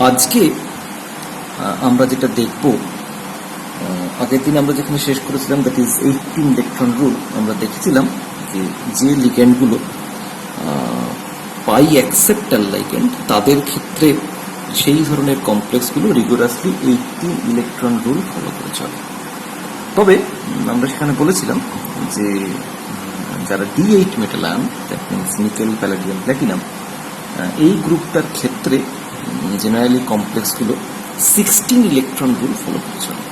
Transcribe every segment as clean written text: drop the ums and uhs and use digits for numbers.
আজকে আমরা যেটা দেখব, আগের দিন আমরা যেখানে শেষ করেছিলাম দ্যাট ইজ 18 ইলেকট্রন রুল, আমরা দেখেছিলাম যে লিগ্যান্ডগুলো পাই অ্যাকসেপ্টার লিগ্যান্ড তাদের ক্ষেত্রে সেই ধরনের কমপ্লেক্সগুলো রিগোরাসলি 18 ইলেকট্রন রুল ফলো করে চলে। তবে আমরা সেখানে বলেছিলাম যে যারা D8 metal ion, that means nickel, palladium, platinum, এই গ্রুপটার ক্ষেত্রে জেনারেলি কমপ্লেক্সগুলো 16 ইলেকট্রন রুল ফলো করে চলে।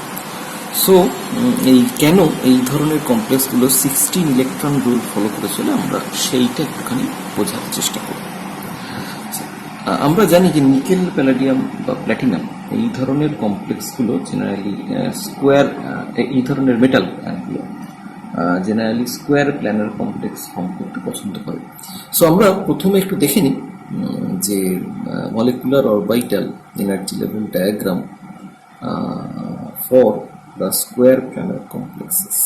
সো কেন এই ধরনের কমপ্লেক্সগুলো 16 ইলেকট্রন রুল ফলো করে চলে আমরা সেইটা একটুখানি বোঝার চেষ্টা করব। আমরা জানি যে নিকেল, প্যালাডিয়াম বা প্ল্যাটিনাম এই ধরনের কমপ্লেক্সগুলো জেনারেলি স্কোয়ার, এই ধরনের মেটালগুলো generally square planar complex form করতে পছন্দ করে। সো আমরা প্রথমে একটু দেখে নিই যে molecular orbital energy level diagram for the square planar complexes.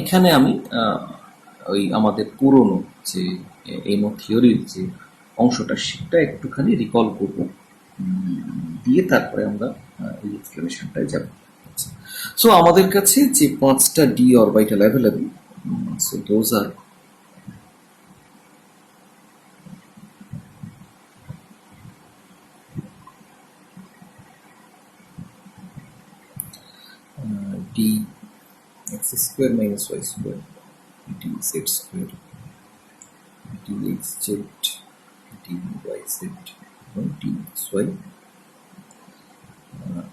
এখানে আমি ওই আমাদের পুরনো যে এনো থিওরির যে অংশটা সেটা একটুখানি রিকল করব, দিয়ে তারপরে আমরা এই এক্সপ্লেনেশনটায় যাব। সো আমাদের কাছে যে 5টা D orbital available, so those are d x square minus y square, dz square, dxz, dyz এবং dxy।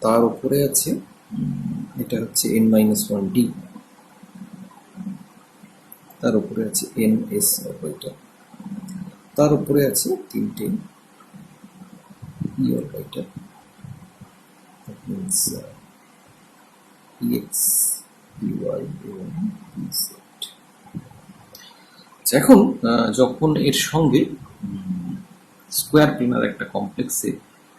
তার উপরে আছে এটা হচ্ছে n-1d, তার উপরে আছে ns অরবিটাল, তার উপরে আছে 3টে p orbital, that means px, py এবং pz। এখন যখন এর সঙ্গে স্কোয়ার প্লেনার একটা কমপ্লেক্সে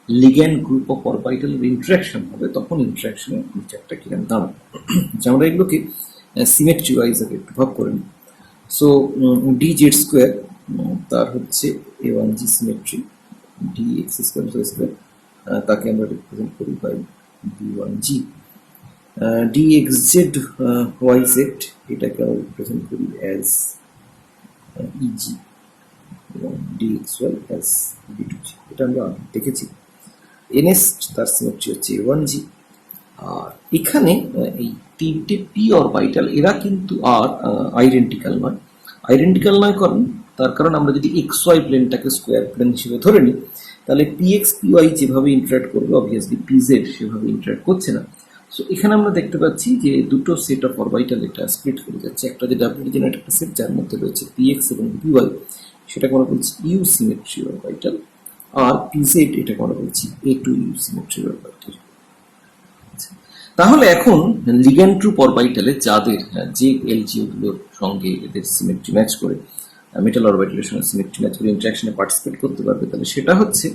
লিগ্যান্ড গ্রুপ অফ অরবিটালের ইন্টারাকশন হবে, তখন ইন্টারাকশনের নেচারটা কিরকম দাঁড়াবে। আমরা এগুলোকে সিমেট্রি ওয়াইজ আগে একটু ভাগ করে নিই। সো dz স্কোয়ার তার হচ্ছে a1g symmetry, dx square square তাকে আমরা রিপ্রেজেন্ট করি বাই b1g, dxz yz এটাকে আমরা রিপ্রেজেন্ট করি অ্যাজ eg এবং dxy অ্যাজ b2g। এটা আমরা দেখেছি। ns তার সিমেট্রি হচ্ছে a1g। আর এখানে এই 3টে পি অরবিটাল এরা কিন্তু আর আইডেন্টিক্যাল নয়। আইডেন্টিক্যাল নয় তার কারণ আমরা যদি এক্স ওয়াই প্লেনটাকে স্কোয়ার প্লেন হিসেবে ধরে নিই, তাহলে পিএক্স পিওয়াই যেভাবে ইন্টারাক্ট করবে অবভিয়াসলি পিজেড সেভাবে ইন্টারাক্ট করছে না। সো এখানে আমরা দেখতে পাচ্ছি যে দুটো সেট অফ অরবিটাল এটা স্প্লিট করে যাচ্ছে। একটা যে ডাব্লিউ জেনারেট একটা সেট যার মধ্যে রয়েছে পিএক্স এবং পিওয়াই, সেটাকে আমরা বলছি ইউ সিমেট্রি অরবিটাল, আর পিজেড এটাকে আমরা বলছি A two U symmetry orbital. তাহলে এখন লিগ্যান্ড গ্রুপ অরবিটালে যাদের যে এলজিও গুলোর সঙ্গে এদের সিমেট্রি ম্যাচ করে, মেটাল অরবিটালের সঙ্গে সিমেট্রি ম্যাচ করে ইন্টারাকশনে পার্টিসিপেট করতে পারবে, তাহলে সেটা হচ্ছে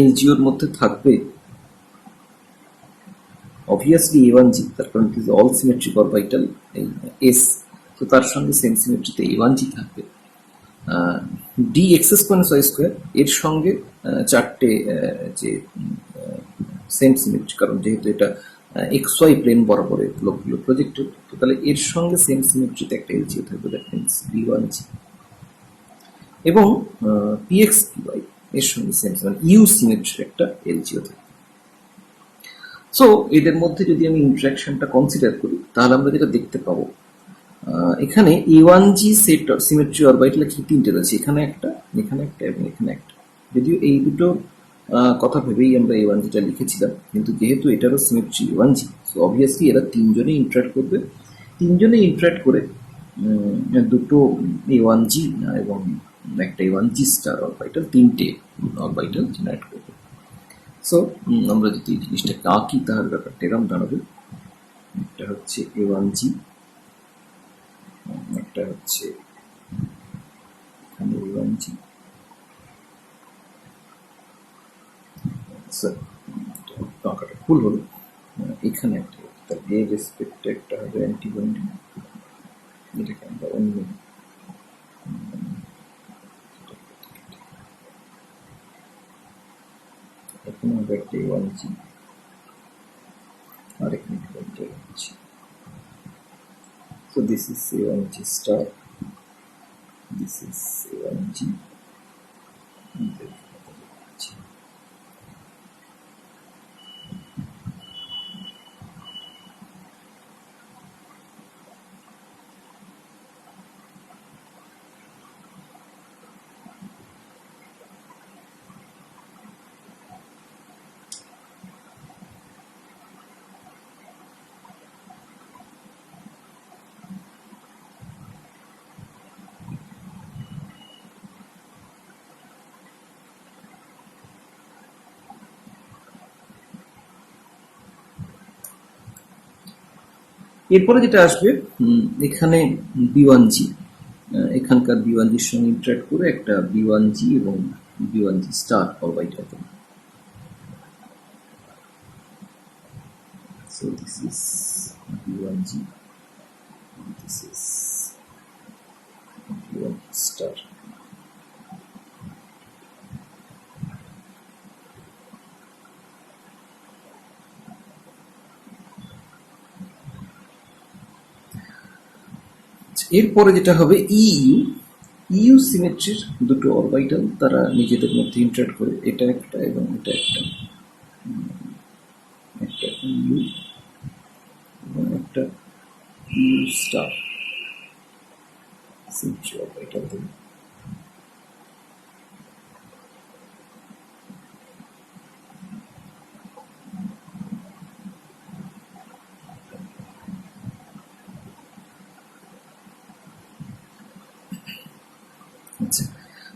এলজিওর মধ্যে থাকবে অবভিয়াসলি a1g, তার কারণ it is all symmetric orbital এই এস, তো তার সঙ্গে সেম সিমেট্রিতে a1g থাকবে। dx স্কোয়ার y স্কোয়ার এর সঙ্গে 4টে যে সেম সিমেট্রি, কারণ যেহেতু এটা এক্স ওয়াই প্লেন বরাবরের ব্লকগুলো প্রজেক্টেড, তো তাহলে এর সঙ্গে সেম সিমেট্রিতে একটা এলজিও থাকবে, দ্যাট মিনস b1g, এবং px py এর সঙ্গে সেম ইউ সিমেট্রির একটা এলজিও থাকবে। সো এদের মধ্যে যদি আমি ইন্টারাকশনটা কনসিডার করি, তাহলে আমরা যেটা দেখতে পাবো, এখানে a1g সেট সিমেট্রি অরবিটাল কি 3টে রয়েছে, এখানে একটা, এখানে একটা এবং এখানে একটা। যদিও এই দুটো কথা ভেবেই আমরা a1gটা লিখেছিলাম, কিন্তু যেহেতু এটারও সিমেট্রি a1g, সো অবভিয়াসলি এরা তিনজনেই ইন্টারাক্ট করবে। তিনজনেই ইন্টারাক্ট করে দুটো a1g এবং একটা a1g স্টার অরবিটাল, 3টে অরবিটাল জেনারেট করবে। সো আমরা যদি এই জিনিসটাকে আঁকি, তাহলে ব্যাপারটা এরকম দাঁড়াবে। একটা হচ্ছে a1g, একটা হচ্ছে এখানে a1g, আঁকাটা ভুল হলো, এখানে একটা তার এই রেসপেক্টে একটা হবে অ্যান্টিবন্ডি, এটাকে আমরা অন্য এখানে হবে একটা A1G আর এখানে হবে একটা A1G। So this is A1G star, this is A1G, and this is A1G. এরপরে যেটা আসবে এখানে B1G, এখানকার B1G এর সঙ্গে ইন্টারঅ্যাক্ট করে একটা B1G এবং B1G স্টার অরবিটাল হবে। So this is B1G, this is B1G star. এরপরে যেটা হবে ইউ সিমেট্রির দুটো অরবিটাল তারা নিজেদের মধ্যে ইন্টারঅ্যাক্ট করে, এটা একটা এবং এটা একটা, একটা ইউ এবং একটা ইউ স্টার সিমেট্রি অরবিটাল দেবে।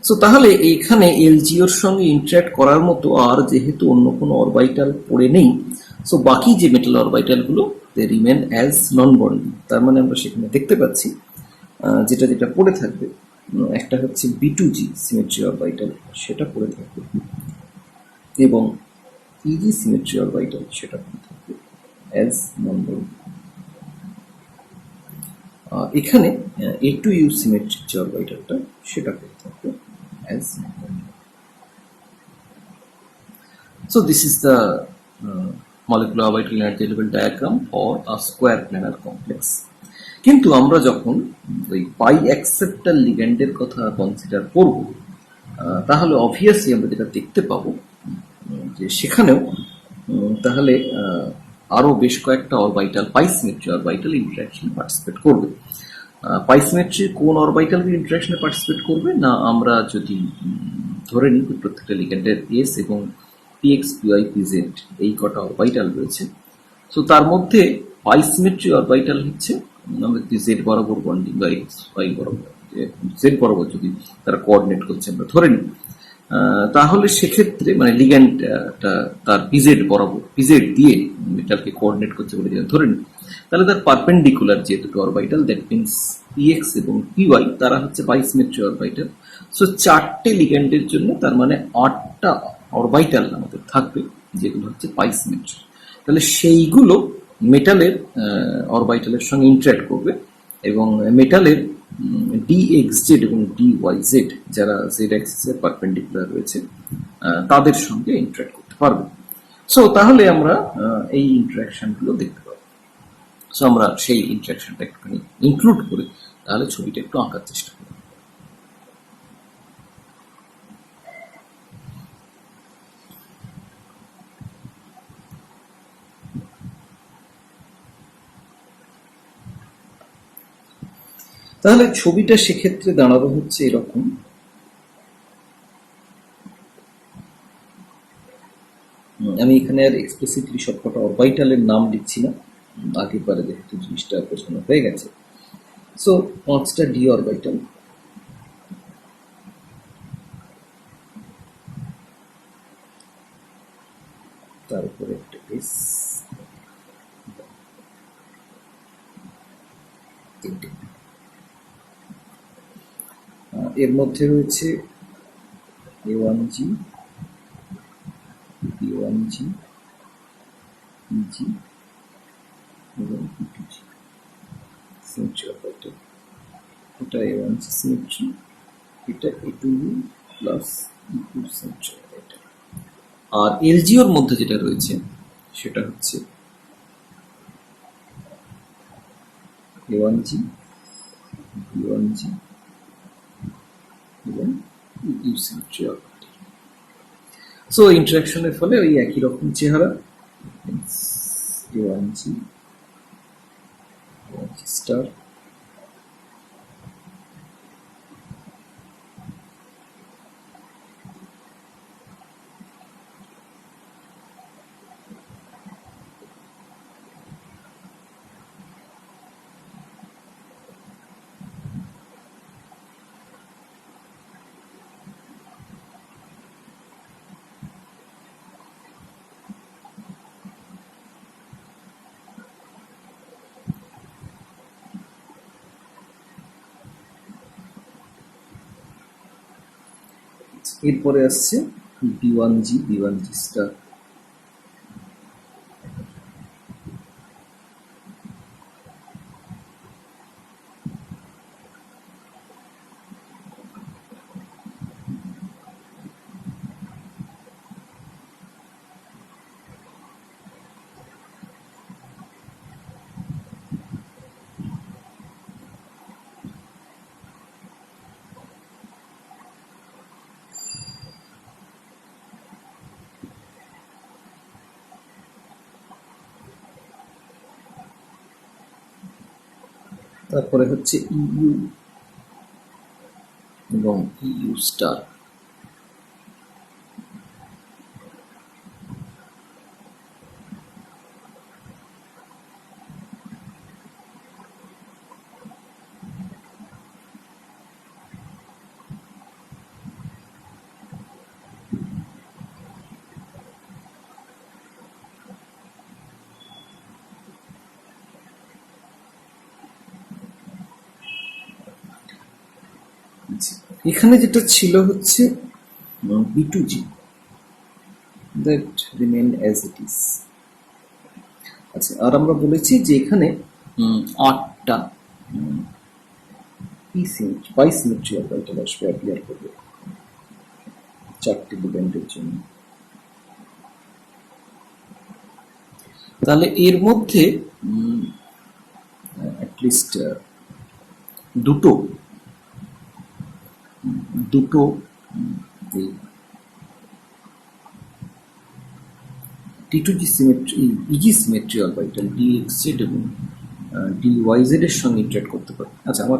সো তাহলে এখানে এলজিওর সঙ্গে ইন্টারঅ্যাক্ট করার মতো আর যেহেতু অন্য কোনো অরবিটাল পড়ে নেই, সো বাকি যে মেটাল অরবিটালগুলো দে রিমেন অ্যাজ নন বন্ডিং। তার মানে আমরা সেখানে দেখতে পাচ্ছি যেটা যেটা পড়ে থাকবে, একটা হচ্ছে B2G সিমেট্রি অরবিটাল, সেটা পড়ে থাকবে, এবং ইজি সিমেট্রি অরবিটাল সেটা পড়ে থাকবে অ্যাজ নন বন্ডিং। এখানে A2U সিমেট্রি যে অরবিটালটা সেটা পড়ে থাকবে as so this is the molecular orbital energy level diagram for a square planar complex. কিন্তু আমরা যখন ওই পাই অ্যাকসেপ্টার লিগ্যান্ডের কথা কনসিডার করব, তাহলে অবভিয়াসলি আমরা যেটা দেখতে পাবো যে সেখানেও তাহলে আরো বেশ কয়েকটা অরবিটাল পাই সিমেট্রি অরবিটাল ইন্টারঅ্যাকশনে পার্টিসিপেট করবে। পাই সিমেট্রির কোন অরবিটাল ইন্টারঅ্যাকশনে পার্টিসিপেট করবে না, আমরা যদি ধরে নিই প্রত্যেকটা লিগ্যান্ডের এস এবং পিএক্স পিওয়াই পিজেড এই কটা অরবিটাল রয়েছে, সো তার মধ্যে পাই সিমেট্রি অরবিটাল হচ্ছে আমাদের জেড বরাবর বন্ডিং বা এক্স ওয়াই বরাবর, জেড বরাবর যদি তারা কোঅর্ডিনেট করছে আমরা ধরে নিই, তাহলে সেক্ষেত্রে মানে লিগ্যান্ডটা তার পিজেড বরাবর পিজেড দিয়ে মেটালকে কোঅর্ডিনেট করছে বলে ধরে নিই, তাহলে তার পারপেন্ডিকুলার যে দুটো অরবিটাল দ্যাট মিনস পিএক্স এবং পিওয়াই তারা হচ্ছে পাই সিমেট্রি অরবিটাল। সো চারটে লিগ্যান্ডের জন্য তার মানে 8টা অরবিটাল আমাদের থাকবে যেগুলো হচ্ছে পাই সিমেট্রি। তাহলে সেইগুলো মেটালের অরবিটালের সঙ্গে ইন্টারঅ্যাক্ট করবে এবং মেটালের DXZ এবং DYZ যারা জেড অ্যাক্সিসের পারপেন্ডিকুলার রয়েছে তাদের সঙ্গে ইন্টারঅ্যাক্ট করতে পারবে। সো তাহলে আমরা এই ইন্টারঅ্যাকশনগুলো দেখতে পাবো। সো আমরা সেই ইন্টারঅ্যাকশনটা একটুখানি ইনক্লুড করে তাহলে ছবিটা একটু আঁকার চেষ্টা করি। তাহলে ছবিটা সেক্ষেত্রে দাঁড়ানো হচ্ছে এরকম, আমি এখানে আর এক্সপ্লিসিটলি সবকটা অরবিটালের নাম লিখছি না, আগেরবারে যেহেতু জিনিসটা বোঝানো হয়ে গেছে। সো 5টা ডি অরবিটাল, তার উপরে একটা এস, এর মধ্যে রয়েছে A1G, B1G, EG এবং B2G সিমেট্রি অপারেটর, এটা A1G সিমেট্রি, এটা A2U plus E2 symmetry operator. আর এলজিওর মধ্যে যেটা রয়েছে সেটা হচ্ছে A1G, B1G এবং EU সিমেট্রি অপারেটর। সো ইন্টারাকশনের ফলে ওই একই রকম চেহারা, A1G স্টার, এরপরে আসছে B1G স্টার। তারপরে হচ্ছে EU এবং EU স্টার। এখানে যেটা ছিল হচ্ছে B2G, that remain as it is। আচ্ছা, আর আমরা বলেছি যে এখানে 8টা বাইসিমেট্রি অপারেটর আসবে, অ্যাপিয়ার করবে 4টি লিগ্যান্ডের জন্য। তাহলে এর মধ্যে অ্যাটলিস্ট দুটো এই T2G symmetry, easy symmetry orbital DXZ এবং DYZ এর সঙ্গে ইন্টারেক্ট করতে পারে। আচ্ছা, আমার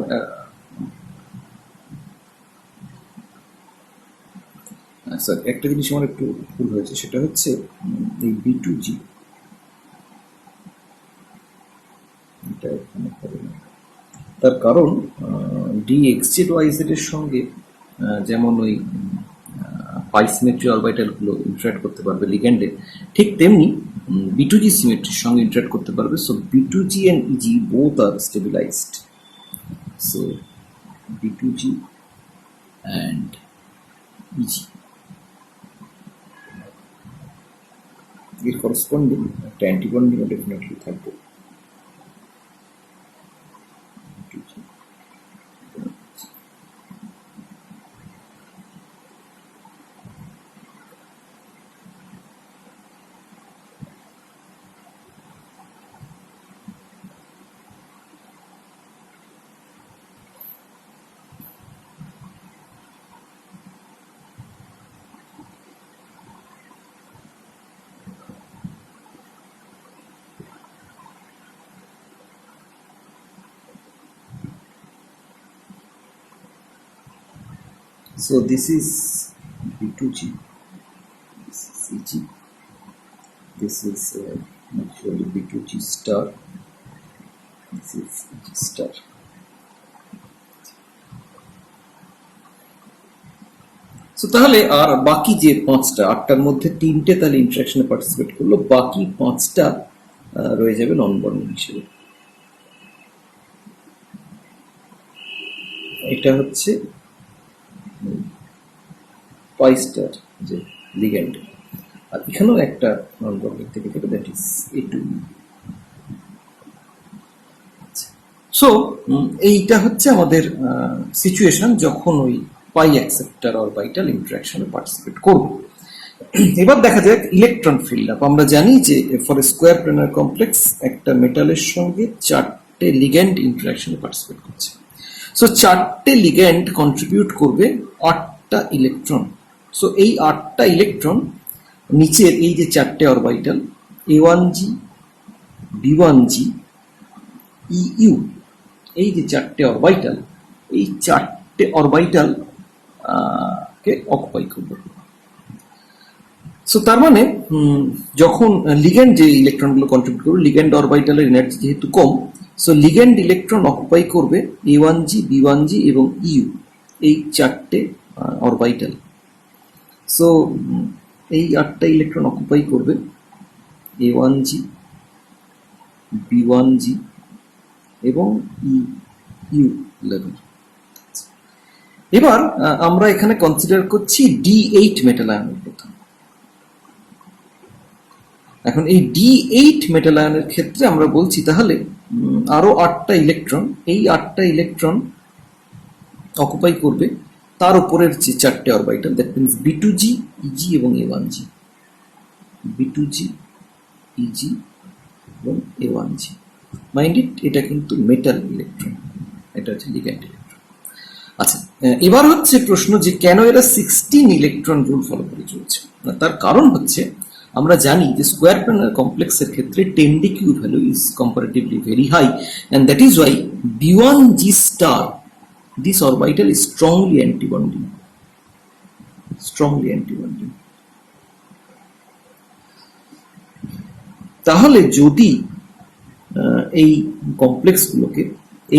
স্যার একটা জিনিস আমার একটু ভুল হয়েছে, সেটা হচ্ছে এই B2G এটা এখানে হবে না। তার কারণ DXZ YZ এর সঙ্গে যেমন ওই পাইসিমেট্রি অরবিটালগুলো ইন্টারেক্ট করতে পারবে লিগ্যান্ডে, ঠিক তেমনি B2G সিমেট্রির সঙ্গে ইন্টারেক্ট করতে পারবে। So B2G and EG both are stabilized. So B2G and EG এর করসপন্ডিং একটা অ্যান্টিবন্ডিংও ডেফিনেটলি থাকবে। So this is B2G, this is EG, this is actually B2G star, this is EG star. So তাহলে আর বাকি যে 5টা, 8টার মধ্যে 3টে তাহলে ইন্টারাকশনে পার্টিসিপেট করলো, বাকি 5টা রয়ে যাবে নন বন্ডিং হিসেবে। এটা হচ্ছে পাইস্টার যে লিগ্যান্ড, আর এখানেও একটা নন বন্ডিং থেকে যাবে, দ্যাট ইজ A2U। সো এইটা হচ্ছে আমাদের সিচুয়েশন যখন ওই পাই অ্যাকসেপ্টার অরবিটাল ইন্টারাকশনে পার্টিসিপেট করবে। এবার দেখা যাক ইলেকট্রন ফিল্ড আপ। আমরা জানি যে ফর স্কোয়ার প্ল্যানার কমপ্লেক্স একটা মেটালের সঙ্গে চারটে লিগ্যান্ড ইন্টারাকশনে পার্টিসিপেট করছে। সো চারটে লিগ্যান্ড কন্ট্রিবিউট করবে 8টা ইলেকট্রন। সো এই 8টা ইলেকট্রন নিচের এই যে চারটে অরবিটাল A1G, B1G, EU, এই যে চারটে অরবিটাল, এই চারটে অরবিটাল কে অকুপাই করবে। সো তার মানে যখন লিগ্যান্ড যে ইলেকট্রনগুলো কন্ট্রিবিউট করবে, লিগ্যান্ড অরবিটালের এনার্জি যেহেতু কম, সো লিগ্যান্ড ইলেকট্রন অকুপাই করবে A1G, B1G এবং EU, এই চারটে অরবিটাল। সো এই 8টা ইলেকট্রন অকুপাই করবে A1G, B1G এবং EU লেভেল। এবার আমরা এখানে কনসিডার করছি D8 মেটাল আয়নের কথা। এখন এই D8 মেটাল আয়নের ক্ষেত্রে আমরা বলছি তাহলে আরো 8টা ইলেকট্রন, এই 8টা ইলেকট্রন অকুপাই করবে তার উপরের যে চারটে orbital, that means B2G, EG এবং A1G, B2G, EG এবং A1G। মাইন্ড ইট, এটা কিন্তু মেটাল ইলেকট্রন, এটা হচ্ছে লিগ্যান্ড ইলেকট্রন। আচ্ছা, এবার হচ্ছে প্রশ্ন যে কেন এরা 16 ইলেকট্রন রুল ফলো করে চলছে। তার কারণ হচ্ছে আমরা জানি যে স্কোয়ার প্ল্যানার কমপ্লেক্সের ক্ষেত্রে 10D cube value is comparatively very high, and that is why B1G star, this orbital is strongly antibonding. তাহলে যদি এই কমপ্লেক্সগুলোকে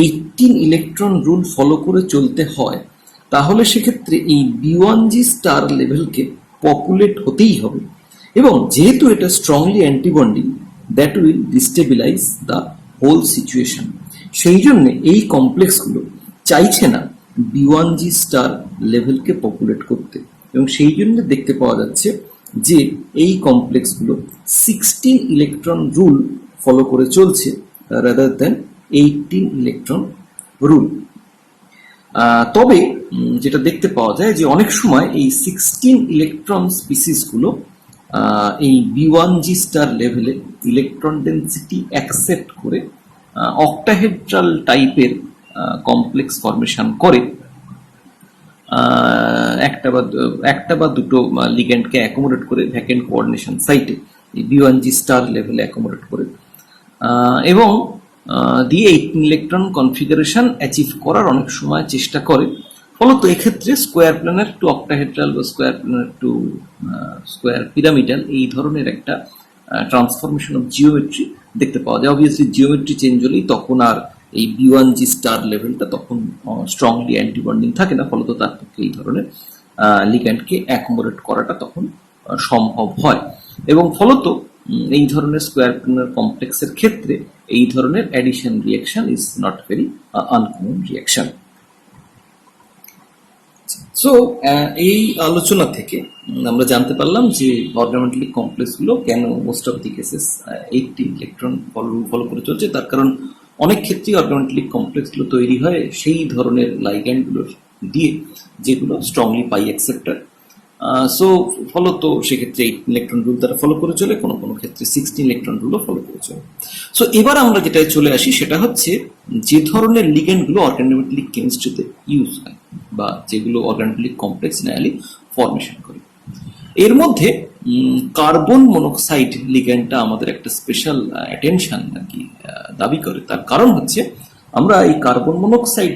18 ইলেকট্রন রুল ফলো করে চলতে হয়, তাহলে সেক্ষেত্রে এই B1G স্টার লেভেলকে পপুলেট হতেই হবে, এবং যেহেতু এটা strongly antibonding, that will destabilise the whole situation. সেই জন্য এই কমপ্লেক্সগুলো চাইছে না B1G স্টার লেভেলকে পপুলেট করতে, এবং সেই জন্য দেখতে পাওয়া যাচ্ছে যে এই কমপ্লেক্সগুলো 16 ইলেকট্রন রুল ফলো করে চলছে রাদার দেন 18 ইলেকট্রন রুল। তবে যেটা দেখতে পাওয়া যায় যে অনেক সময় এই 16 ইলেকট্রন স্পিসিসগুলো এই B1G স্টার লেভেলে ইলেকট্রন ডেন্সিটি অ্যাকসেপ্ট করে অক্টাহেড্রাল টাইপের কমপ্লেক্স ফরমেশন করে একটা বা দুটো লিগ্যান্ডকে অ্যাকোমোডেট করে ভ্যাকেন্ট কোঅর্ডিনেশন সাইটে এই B1G স্টার লেভেলে অ্যাকোমোডেট করে এবং দিয়ে 18 ইলেকট্রন কনফিগারেশন অ্যাচিভ করার অনেক সময় চেষ্টা করে। ফলত এক্ষেত্রে স্কোয়ার প্ল্যানার টু অক্টাহেড্রাল বা square planar to square pyramidal এই ধরনের একটা ট্রান্সফরমেশন অফ জিওমেট্রি দেখতে পাওয়া যায়। অবভিয়াসলি জিওমেট্রি চেঞ্জ হলেই তখন আর এই B1G স্টার লেভেলটা তখন স্ট্রংলি অ্যান্টিবন্ডিং থাকে না, ফলত তার পক্ষে এই ধরনের লিগ্যান্ডকে অ্যাকোমোডেট করাটা তখন সম্ভব হয়, এবং ফলত এই ধরনের স্কোয়ার প্ল্যানার কমপ্লেক্সের ক্ষেত্রে এই ধরনের addition reaction is not very uncommon reaction. So এই আলোচনা থেকে আমরা জানতে পারলাম যে অর্গানোমেটালিক কমপ্লেক্সগুলো কেন most of the cases 18 electron follow করে চলছে। তার কারণ অনেক ক্ষেত্রেই অর্গানোমেটালিক কমপ্লেক্সগুলো তৈরি হয় সেই ধরনের লাইগ্যান্ডগুলোর দিয়ে যেগুলো স্ট্রংলি পাই অ্যাকসেপ্টার। সো ফলত সেক্ষেত্রে 8 ইলেকট্রন রুল তারা ফলো করে চলে, কোনো কোনো ক্ষেত্রে 16 ইলেকট্রন রুলও ফলো করে চলে। সো এবার আমরা যেটায় চলে আসি সেটা হচ্ছে যে ধরনের লিগ্যান্ডগুলো অর্গানোমেটালিক কেমিস্ট্রিতে ইউজ হয় বা যেগুলো অর্গানোমেটালিক কমপ্লেক্স জেনারেলি ফরমেশন করে, এর মধ্যে কার্বন মনোক্সাইড লিগ্যান্ডটা আমাদের একটা স্পেশাল অ্যাটেনশন আর কি দাবি করে। তার কারণ হচ্ছে আমরা এই কার্বন মনোক্সাইড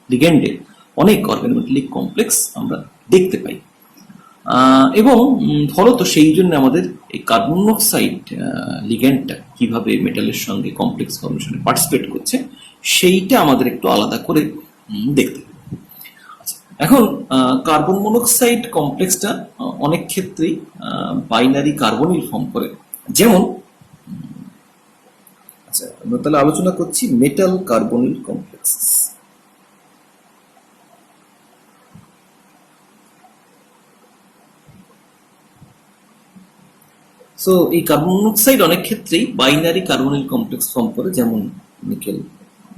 লিগ্যান্ডে অনেক অর্গানোমেটালিক কমপ্লেক্স আমরা দেখতে পাই, এবং ফলত সেই জন্য আমাদের এই কার্বন মনোক্সাইড লিগ্যান্ডটা কিভাবে মেটালের সঙ্গে কমপ্লেক্স ফরমেশনে পার্টিসিপেট করছে সেইটা আমাদের একটু আলাদা করে দেখতে হবে। এখন কার্বন মনোক্সাইড কমপ্লেক্সটা অনেক ক্ষেত্রেই বাইনারি কার্বনিল ফর্ম করে, যেমন আচ্ছা আমরা তাহলে আলোচনা করছি মেটাল কার্বনিল কমপ্লেক্স। সো এই কার্বন মনোক্সাইড অনেক ক্ষেত্রেই বাইনারি কার্বনিল কমপ্লেক্স ফর্ম করে, যেমন নিকেল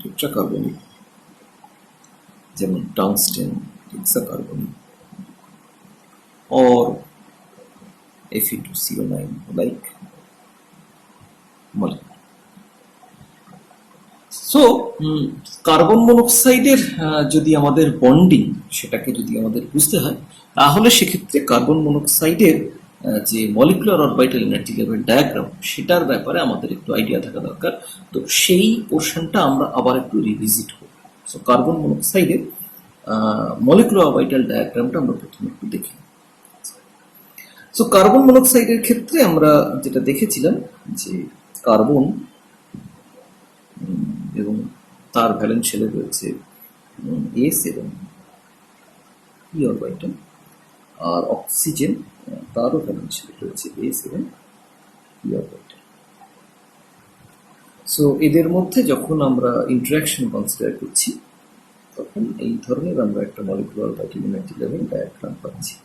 টেট্রাকার্বনিল, যেমন tungsten hexacarbonyl, or Fe2CO9 like molecule. So carbon মনোক্সাইডের যদি আমাদের বন্ডিং সেটাকে যদি আমাদের বুঝতে হয়, তাহলে সেক্ষেত্রে কার্বন মনোক্সাইডের যে molecular orbital energy level diagram, সেটার ব্যাপারে আমাদের একটু আইডিয়া থাকা দরকার। তো সেই পোর্শনটা আমরা আবার একটু রিভিজিট করব। সো কার্বন মনোক্সাইডের মলিকুলার অরবিটাল ডায়াগ্রামটা আমরা প্রথমে একটু দেখি। সো কার্বন মনোক্সাইডের ক্ষেত্রে আমরা যেটা দেখেছিলাম যে কার্বন এবং তার ভ্যালেন্স শেলে রয়েছে এস এবং পি অরবিটাল, আর অক্সিজেন তারও ভ্যালেন্স শেলে রয়েছে এস এবং পি অরবিটাল। সো এদের মধ্যে যখন আমরা ইন্টারাকশন কনসিডার করছি, তখন এই ধরনের আমরা একটা molecular orbital energy level diagram পাচ্ছি।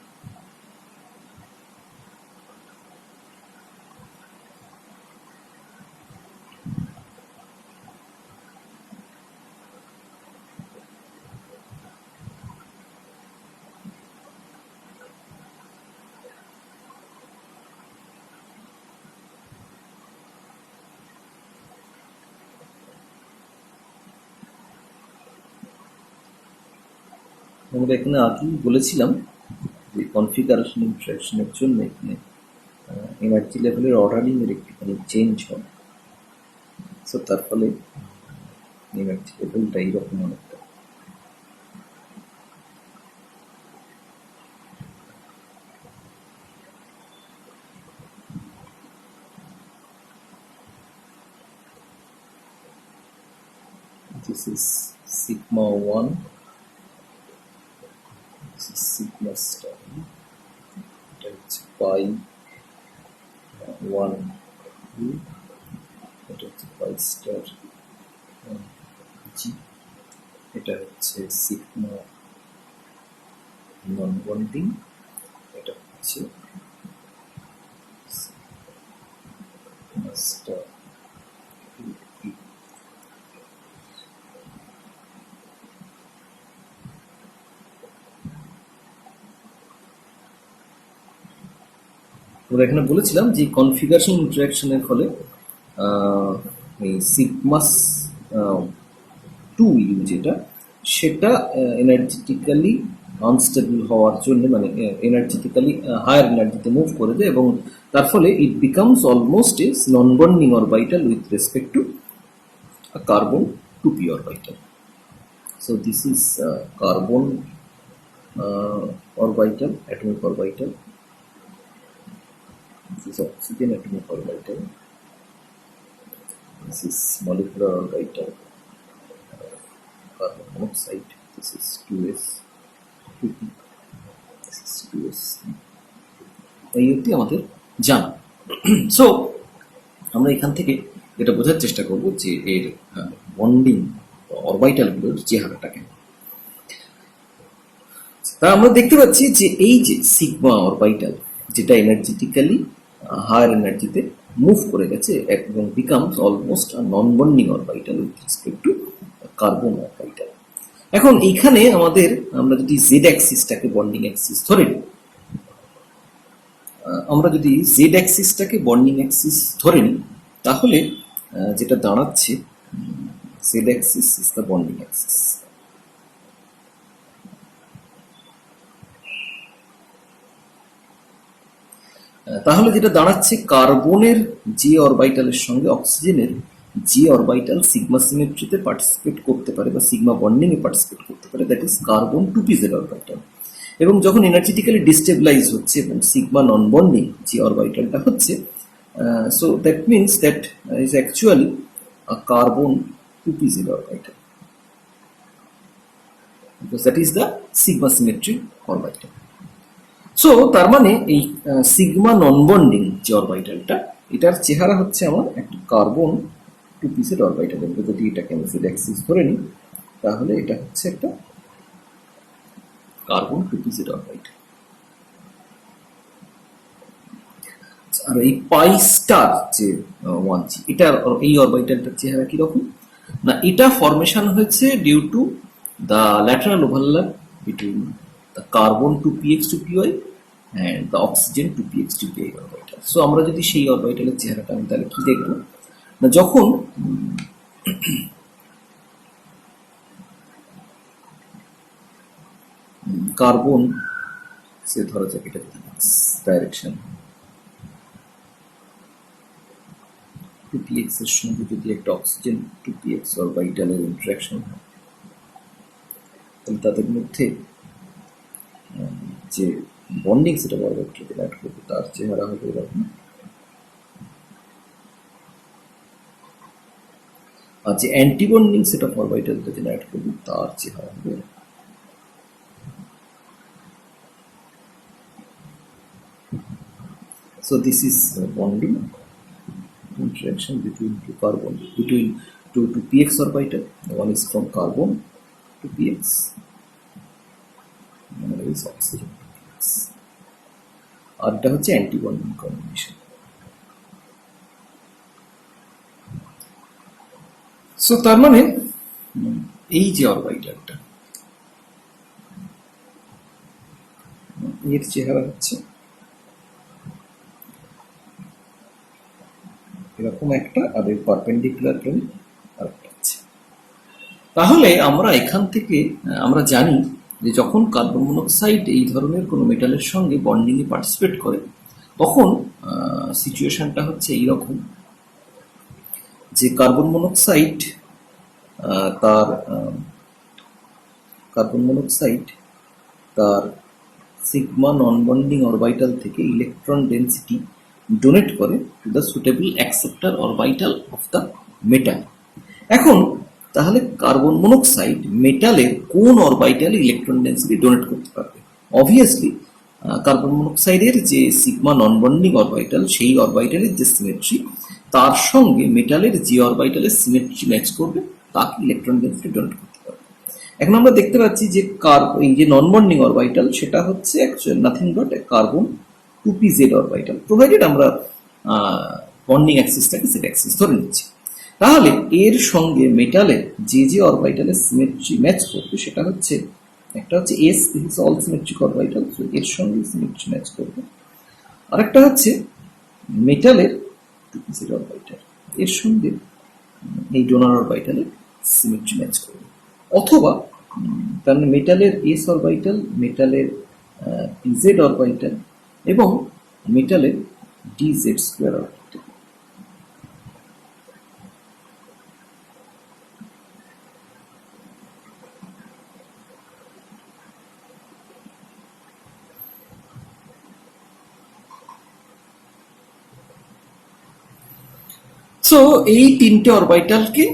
আমরা এখানে আগেই বলেছিলাম যে কনফিগারেশন ইন্টারাকশনের জন্য এখানে এনার্জি লেভেলের অর্ডারিং এর একটুখানি চেঞ্জ হয়। সো তার ফলে এনার্জি লেভেলটা এইরকম অনেকটা। This is sigma 1, this is sigma star, এটা হচ্ছে pi 1 2, এটা হচ্ছে pi star g, এটা হচ্ছে সিগমা নন বন্ডিং, এটা হচ্ছে sigma star e। আমরা এখানে বলেছিলাম যে কনফিগারেশন ইন্টারাকশনের ফলে এই সিগমাস 2 ইউ যেটা, সেটা এনার্জেটিক্যালি আনস্টেবল হওয়ার জন্য, মানে এনার্জেটিক্যালি হায়ার এনার্জিতে মুভ করে দেয়, এবং তার ফলে it becomes almost A non bonding orbital with respect to carbon 2p orbital. So this is carbon orbital, atomic orbital. This is oxygen atomic orbital. This is molecular orbital, carbon monoxide. This is 2s, 2p. This is 2s. এই অবধি আমাদের জানা। So আমরা এখান থেকে এটা বোঝার চেষ্টা করব যে এর বন্ডিং অরবিটালগুলোর চেহারাটা কেন। তা আমরা দেখতে পাচ্ছি যে এই যে সিগমা অরবিটাল, যেটা এনার্জেটিক্যালি হায়ার এনার্জিতে মুভ করে গেছে এবং becomes almost non bonding orbital with respect to carbon orbital. এখন এইখানে আমরা যদি জেড অ্যাক্সিসটাকে বন্ডিং অ্যাক্সিস ধরে নিই, আমরা যদি জেড অ্যাক্সিসটাকে বন্ডিং অ্যাক্সিস ধরে নিই, তাহলে যেটা দাঁড়াচ্ছে Z Axis is the bonding Axis. তাহলে যেটা দাঁড়াচ্ছে, কার্বনের যে অরবিটালের সঙ্গে অক্সিজেনের যে অরবিটাল সিগমা সিমেট্রিতে পার্টিসিপেট করতে পারে বা সিগমা বন্ডিং এ পার্টিসিপেট করতে পারে, that is carbon 2p orbital. এবং যখন এনার্জেটিক্যালি ডিস্টেবিলাইজ হচ্ছে এবং সিগমা নন বন্ডিং যে অরবিটালটা হচ্ছে, so that means that is actually a carbon 2p orbital, because that is the sigma symmetric orbital. So তার মানে এই সিগমা নন বন্ডিং যে অরবিটালটা, এটার চেহারা হচ্ছে আমার একটা কার্বন 2p অরবিটাল। যদি এটাকে আমি জেড অ্যাক্সিস ধরে নিই, তাহলে এটা হচ্ছে একটা কার্বন 2p অরবিটাল। আর এই পাই স্টার যে 1G, এটা এই অরবিটালটার চেহারা কিরকম না, এটা ফরমেশন হয়েছে due to the lateral overlap between the carbon 2px 2py and the oxygen 2px 2py orbital. So আমরা যদি সেই অরবিটালের চেহারাটা আমি তাহলে কি দেখবো না, যখন কার্বন সে ধরা যাক এটা ডাইরেকশন 2px এর সঙ্গে যদি একটা অক্সিজেন 2px অরবিটালের ইন্টারঅ্যাকশন হয়, তাহলে তাদের মধ্যে যে বন্ডিং সেটা অরবিটালে অ্যাড করবে তার চেহারা হবে এরকম। আর যে অ্যান্টি বন্ডিং সেটা অরবিটালটা যেটা অ্যাড করবে তার চেহারা হবে। So this is bonding interaction between two carbon, between two px orbital. One is from carbon to px, another is oxygen to px. আর এটা হচ্ছে অ্যান্টি বন্ডিং কম্বিনেশন। সো তার মানে এই যে অরবিটালটা এর চেহারা হচ্ছে এরকম একটা, আর এর পারপেন্ডিকুলার প্লেন আরেকটা আছে। তাহলে আমরা এখান থেকে আমরা জানি যে যখন কার্বন মনোক্সাইড এই ধরনের কোনো মেটালের সঙ্গে বন্ডিংয়ে পার্টিসিপেট করে তখন সিচুয়েশনটা হচ্ছে এইরকম যে কার্বন মনোক্সাইড তার সিগমা নন বন্ডিং অরবিটাল থেকে ইলেকট্রন ডেন্সিটি ডোনেট করে to the suitable acceptor orbital of the metal. এখন তাহলে কার্বন মনোক্সাইড মেটালের কোন অরবিটালে ইলেকট্রন ডেন্সিটি ডোনেট করতে পারবে? অবভিয়াসলি কার্বন মনোক্সাইডের যে সিগমা নন বন্ডিং অরবিটাল সেই অরবিটালের যে সিমেট্রি তার সঙ্গে মেটালের যে অরবিটালের সিমেট্রি ম্যাচ করবে তাকে ইলেকট্রন ডেন্সিটি ডোনেট করতে পারবে। এখন আমরা দেখতে পাচ্ছি যে এই যে নন বন্ডিং অরবিটাল সেটা হচ্ছে actually nothing but carbon 2pz orbital, provided আমরা বন্ডিং অ্যাক্সিসটাকে সেট অ্যাক্সিস ধরে নিচ্ছি। তাহলে এর সঙ্গে মেটালের যে অরবিটালের সিমেট্রি ম্যাচ করবে সেটা হচ্ছে একটা হচ্ছে S, this all symmetric orbital, so এর সঙ্গে সিমেট্রি ম্যাচ করবে। আরেকটা হচ্ছে মেটালের 2pz অরবিটাল, এর সঙ্গে এই ডোনার অরবিটালের সিমেট্রি ম্যাচ করবে। অথবা তার মেটালের এস অরবিটাল, মেটালের pz অরবিটাল এবং মেটালের dz স্কয়ার অরবিটাল। সো এই তিনটে অরবিটালকে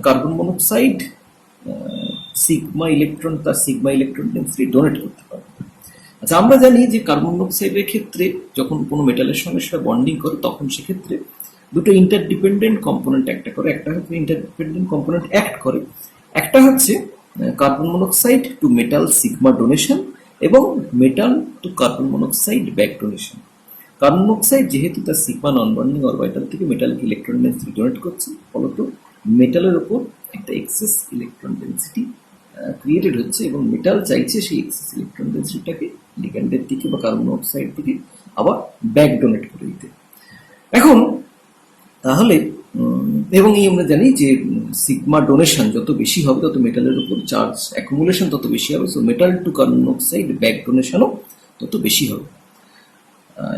কার্বন মনোক্সাইড সিগমা ইলেকট্রন তার সিগমা ইলেকট্রন ডেন্সিটি ডোনেট করতে পারে। আচ্ছা, আমরা জানি যে কার্বন মনোক্সাইডের ক্ষেত্রে যখন কোনো মেটালের সঙ্গে সেটা বন্ডিং করে তখন সেক্ষেত্রে দুটো ইন্টারডিপেন্ডেন্ট কম্পোনেন্ট একটা করে, একটা হচ্ছে ইন্টারডিপেন্ডেন্ট কম্পোনেন্ট অ্যাক্ট করে, একটা হচ্ছে carbon monoxide to metal sigma donation এবং metal to carbon monoxide back donation. Carbon monoxide যেহেতু তার সিগমা নন বন্ডিং অরবিটাল থেকে মেটালকে ইলেকট্রন ডেন্সিটি ডোনেট করছে, ফলত মেটালের উপর একটা এক্সেস ইলেকট্রন ডেন্সিটি ক্রিয়েটেড হচ্ছে এবং মেটাল চাইছে সেই এক্সেস ইলেকট্রন ডেন্সিটিটাকে লিগ্যান্ডের দিকে বা কার্বন মনোক্সাইড দিকে আবার ব্যাক ডোনেট করে দিতে। এখন তাহলে এবং এই আমরা জানি যে সিগমা ডোনেশন যত বেশি হবে তত মেটালের উপর চার্জ অ্যাকুমুলেশন তত বেশি হবে, so metal to carbon monoxide back ডোনেশনও তত বেশি হবে।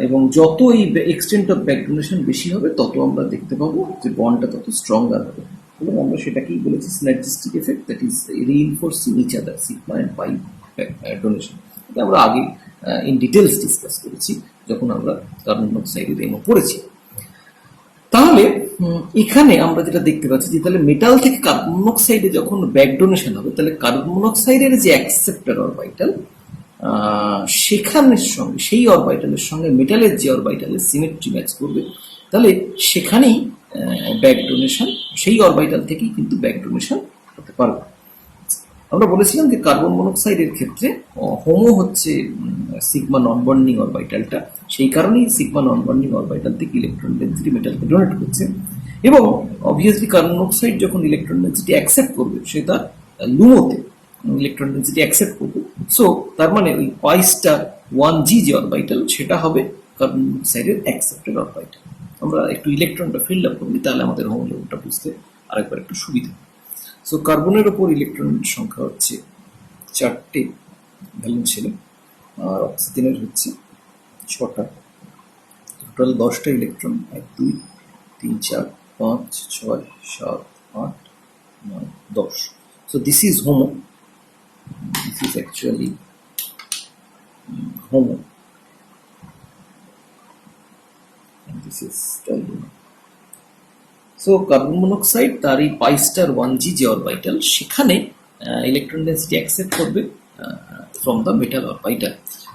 এবং যত এই এক্সটেন্ট অফ ব্যাক ডোনেশন বেশি হবে তত আমরা দেখতে পাবো যে বন্ডটা তত স্ট্রঙ্গার হবে। এবং আমরা সেটাকেই বলেছি synergistic effect, that is reinforcing each other sigma and pi donation. এটা আমরা আগে ইন ডিটেলস ডিসকাস করেছি যখন আমরা কার্বন মনোক্সাইডের ডেমো পড়েছি। তাহলে এখানে আমরা যেটা দেখতে পাচ্ছি যে তাহলে মেটাল থেকে কার্বন মনোক্সাইডে যখন ব্যাক ডোনেশন হবে তাহলে কার্বন মনোক্সাইডের যে অ্যাকসেপ্টার অরবিটাল সেখানের সঙ্গে সেই অরবিটালের সঙ্গে মেটালের যে অরবিটালের সিমেট্রি ম্যাচ করবে, তাহলে সেখানেই ব্যাক ডোনেশন সেই অরবিটাল থেকেই কিন্তু ব্যাক ডোনেশন হতে পারবে। আমরা বলেছিলাম যে কার্বন মনোক্সাইডের ক্ষেত্রে হোমো হচ্ছে সিগমা নন বন্ডিং অরবিটালটা, সেই কারণেই সিগমা নন বন্ডিং অরবিটাল থেকে ইলেকট্রন ডেন্সিটি মেটালকে ডোনেট করছে। এবং অবভিয়াসলি কার্বন মনোক্সাইড যখন ইলেকট্রন ডেন্সিটি অ্যাকসেপ্ট করবে সে তার লুমোতে ইলেকট্রন ডেন্সিটি অ্যাকসেপ্ট করবে। সো তার মানে ওই পাই স্টার 1g যে অরবিটাল সেটা হবে কার্বন মনোক্সাইডের অ্যাকসেপ্টেড অরবিটাল। আমরা একটু ইলেকট্রনটা ফিল আপ করি, তাহলে আমাদের হোমো লেভেলটা বুঝতে আরেকবার একটু সুবিধা। সো কার্বনের ওপর ইলেকট্রনের সংখ্যা হচ্ছে 4টে ভ্যালেন্স শেল, আর অক্সিজেনের হচ্ছে 6টা। টোটাল 10টা electron, 1 2 3 4 5 6 7 8 9 10। So this is HOMO. This is actually HOMO. And this is toluene. So carbon monoxide তার এই পাই স্টার 1g যে অরবিটাল সেখানে ইলেকট্রন ডেন্সিটি অ্যাকসেপ্ট করবে from the metal orbital.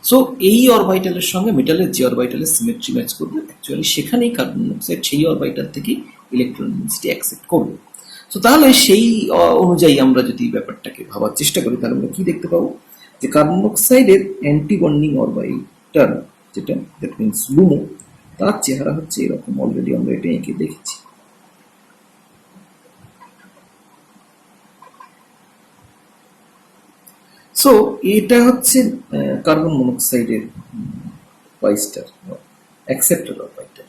So এই অরবিটালের সঙ্গে মেটালের যে অরবিটালের সিমেট্রি ম্যাচ করবে, অ্যাকচুয়ালি সেখানেই কার্বন মনোক্সাইড সেই অরবিটাল থেকে ইলেকট্রন ডেন্সিটি অ্যাকসেপ্ট করবে। সো তাহলে সেই অনুযায়ী আমরা যদি ব্যাপারটাকে ভাবার চেষ্টা করি, তাহলে আমরা কি দেখতে পাবো যে কার্বন মনোক্সাইডের অ্যান্টি বন্ডিং অরবিটাল যেটা দ্যাট মিনস লুমো, তার চেহারা হচ্ছে এরকম। অলরেডি আমরা এটা এঁকে দেখেছি। সো এটা হচ্ছে কার্বন মনোক্সাইডের পাই স্টার অ্যাকসেপ্টেড অরবিটাল।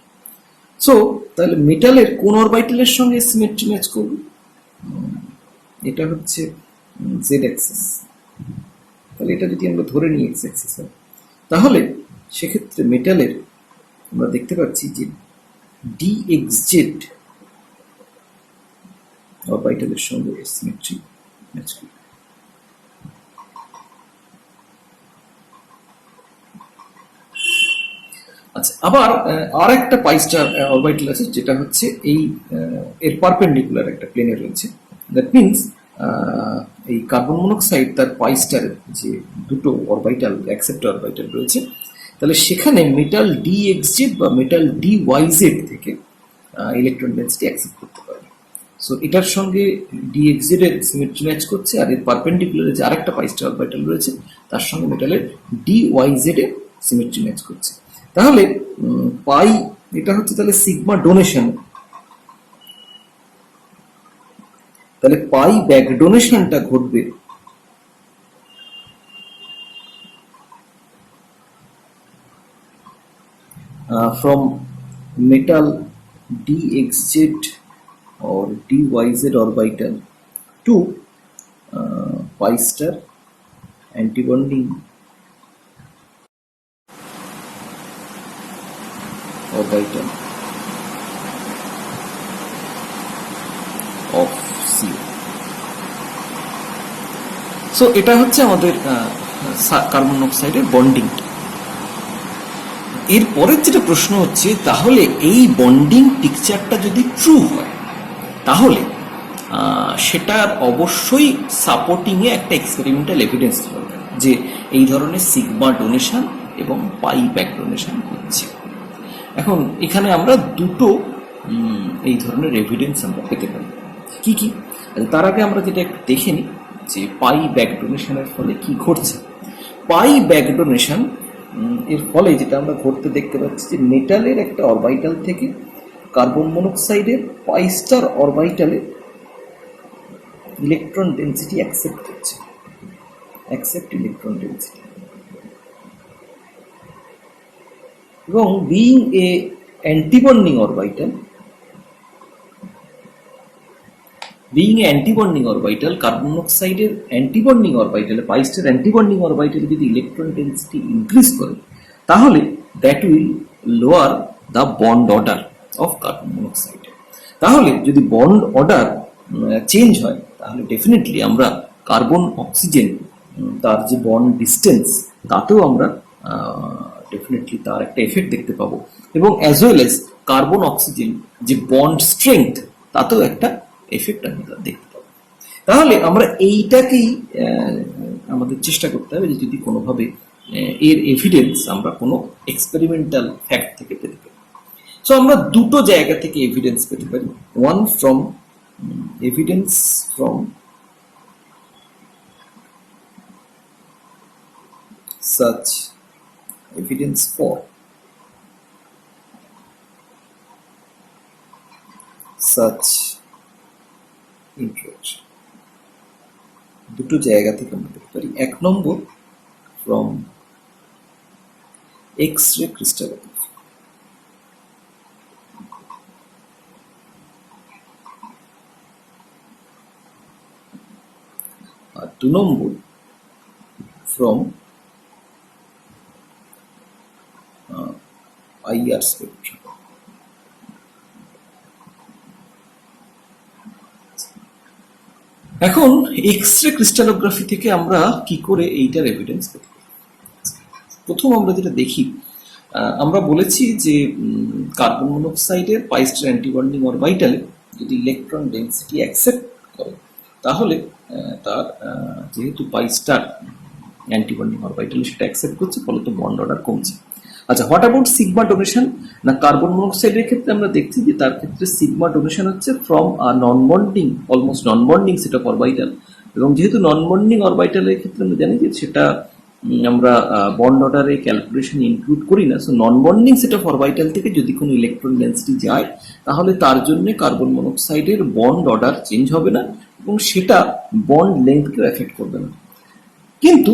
সো তাহলে মেটালের কোন অরবিটালের সঙ্গে সিমেট্রি ম্যাচ করবে? এটা হচ্ছে জেড অ্যাক্সিস। তাহলে এটা যদি আমরা ধরে নিই এক্স অ্যাক্সিস হয়, তাহলে সেক্ষেত্রে মেটালের আমরা দেখতে পাচ্ছি যে ডিএক্সজেড অরবিটালের সঙ্গে সিমেট্রি ম্যাচ করবে। আচ্ছা, আবার আর একটা পাই স্টার অরবিটাল আছে যেটা হচ্ছে এই এর পারপেন্ডিকুলার একটা প্লেনে রয়েছে। দ্যাট মিনস এই কার্বন মনোক্সাইড তার পাই স্টারের যে দুটো অরবিটাল অ্যাকসেপ্ট অরবিটাল রয়েছে, তাহলে সেখানে মেটাল ডিএক্সজেড বা মেটাল ডিওয়াইজেড থেকে ইলেকট্রন ডেন্সিটি অ্যাকসেপ্ট করতে পারবে। সো এটার সঙ্গে ডিএক্সজেড এর সিমেট্রি ম্যাচ করছে, আর এর পারপেন্ডিকুলার যে আরেকটা পাই স্টার অরবিটাল রয়েছে তার সঙ্গে মেটালের ডিওয়াইজেড এর সিমেট্রি ম্যাচ করছে। তাহলে পাই এটা হচ্ছে তাহলে সিগমা ডোনেশন। তাহলে পাই ব্যাক ডোনেশনটা ঘটবে from metal dxz or dyz orbital to pi star antibonding orbital of CO. So এটা হচ্ছে আমাদের কার্বন মনোক্সাইডের বন্ডিংটা। এরপরের যেটা প্রশ্ন হচ্ছে, তাহলে এই বন্ডিং পিকচারটা যদি ট্রু হয় তাহলে সেটার অবশ্যই সাপোর্টিংয়ে একটা এক্সপেরিমেন্টাল এভিডেন্স দরকার যে এই ধরনের সিগমা ডোনেশন এবং পাই ব্যাক ডোনেশন হচ্ছে। এখন এখানে আমরা দুটো এই ধরনের এভিডেন্স আমরা পেতে পারি। কি কি? তার আগে আমরা যেটা একটু দেখে নিই যে পাই ব্যাক ডোনেশনের ফলে কি ঘটছে। পাই ব্যাক ডোনেশন এর ফলে যেটা আমরা ঘটতে দেখতে পাচ্ছি যে মেটালের একটা অরবিটাল থেকে কার্বন মনোক্সাইডের পাই স্টার অরবিটালে ইলেকট্রন ডেন্সিটি অ্যাকসেপ্ট করছে, অ্যাকসেপ্ট ইলেকট্রন ডেন্সিটি। এবং being a antibonding orbital, being an antibonding orbital, carbon monoxide antibonding orbital, pi star antibonding orbital যদি ইলেকট্রন ডেন্সিটি ইনক্রিজ করে তাহলে that will lower the bond order of carbon monoxide. তাহলে যদি bond order change হয় তাহলে definitely আমরা carbon oxygen তার যে বন্ড ডিস্টেন্স তাতেও আমরা ডেফিনেটলি তার একটা এফেক্ট দেখতে পাবো, এবং as well as carbon oxygen যে বন্ড স্ট্রেংথ তাতেও একটা এফেক্ট আমরা দেখতে পাবো। তাহলে আমরা এইটাকেই আমাদের চেষ্টা করতে হবে যে যদি কোনোভাবে এর এভিডেন্স আমরা কোনো এক্সপেরিমেন্টাল ফ্যাক্ট থেকে পেতে পারি। সো আমরা দুটো জায়গা থেকে এভিডেন্স পেতে পারি। One from evidence from such evidence for such interaction? দুটো জায়গা থেকে আমরা দেখতে পারি। এক নম্বর, from X-ray crystallography। আর 2 নম্বর, from IR spectrum। এখন এক্স-রে ক্রিস্টালোগ্রাফি থেকে আমরা কি করে এইটার এভিডেন্স পেতে পারি? প্রথম আমরা যেটা দেখি, আমরা বলেছি যে কার্বন মনোক্সাইডের পাইস্টার অ্যান্টিবন্ডিং অরবিটালে যদি ইলেকট্রন ডেন্সিটি অ্যাকসেপ্ট করে, তাহলে তার যেহেতু পাইস্টার অ্যান্টিবন্ডিং অরবিটালে সেটা অ্যাকসেপ্ট করছে, ফলত বন্ড অর্ডার কমছে। আচ্ছা, হোয়াট অ্যাবাউট সিগমা ডোনেশন? না, কার্বন মনোক্সাইডের ক্ষেত্রে আমরা দেখছি যে তার ক্ষেত্রে সিগমা ডোনেশন হচ্ছে from non bonding, almost non bonding set of orbital. এবং যেহেতু নন বন্ডিং অরবিটালের ক্ষেত্রে আমরা জানি যে সেটা আমরা বন্ড অর্ডারে ক্যালকুলেশন ইনক্লুড করি না। So non bonding set of orbital থেকে যদি কোনো ইলেকট্রন ডেন্সিটি যায়, তাহলে তার জন্য কার্বন মনোক্সাইডের বন্ড অর্ডার চেঞ্জ হবে না এবং সেটা বন্ড লেন্থকেও এফেক্ট করবে না। কিন্তু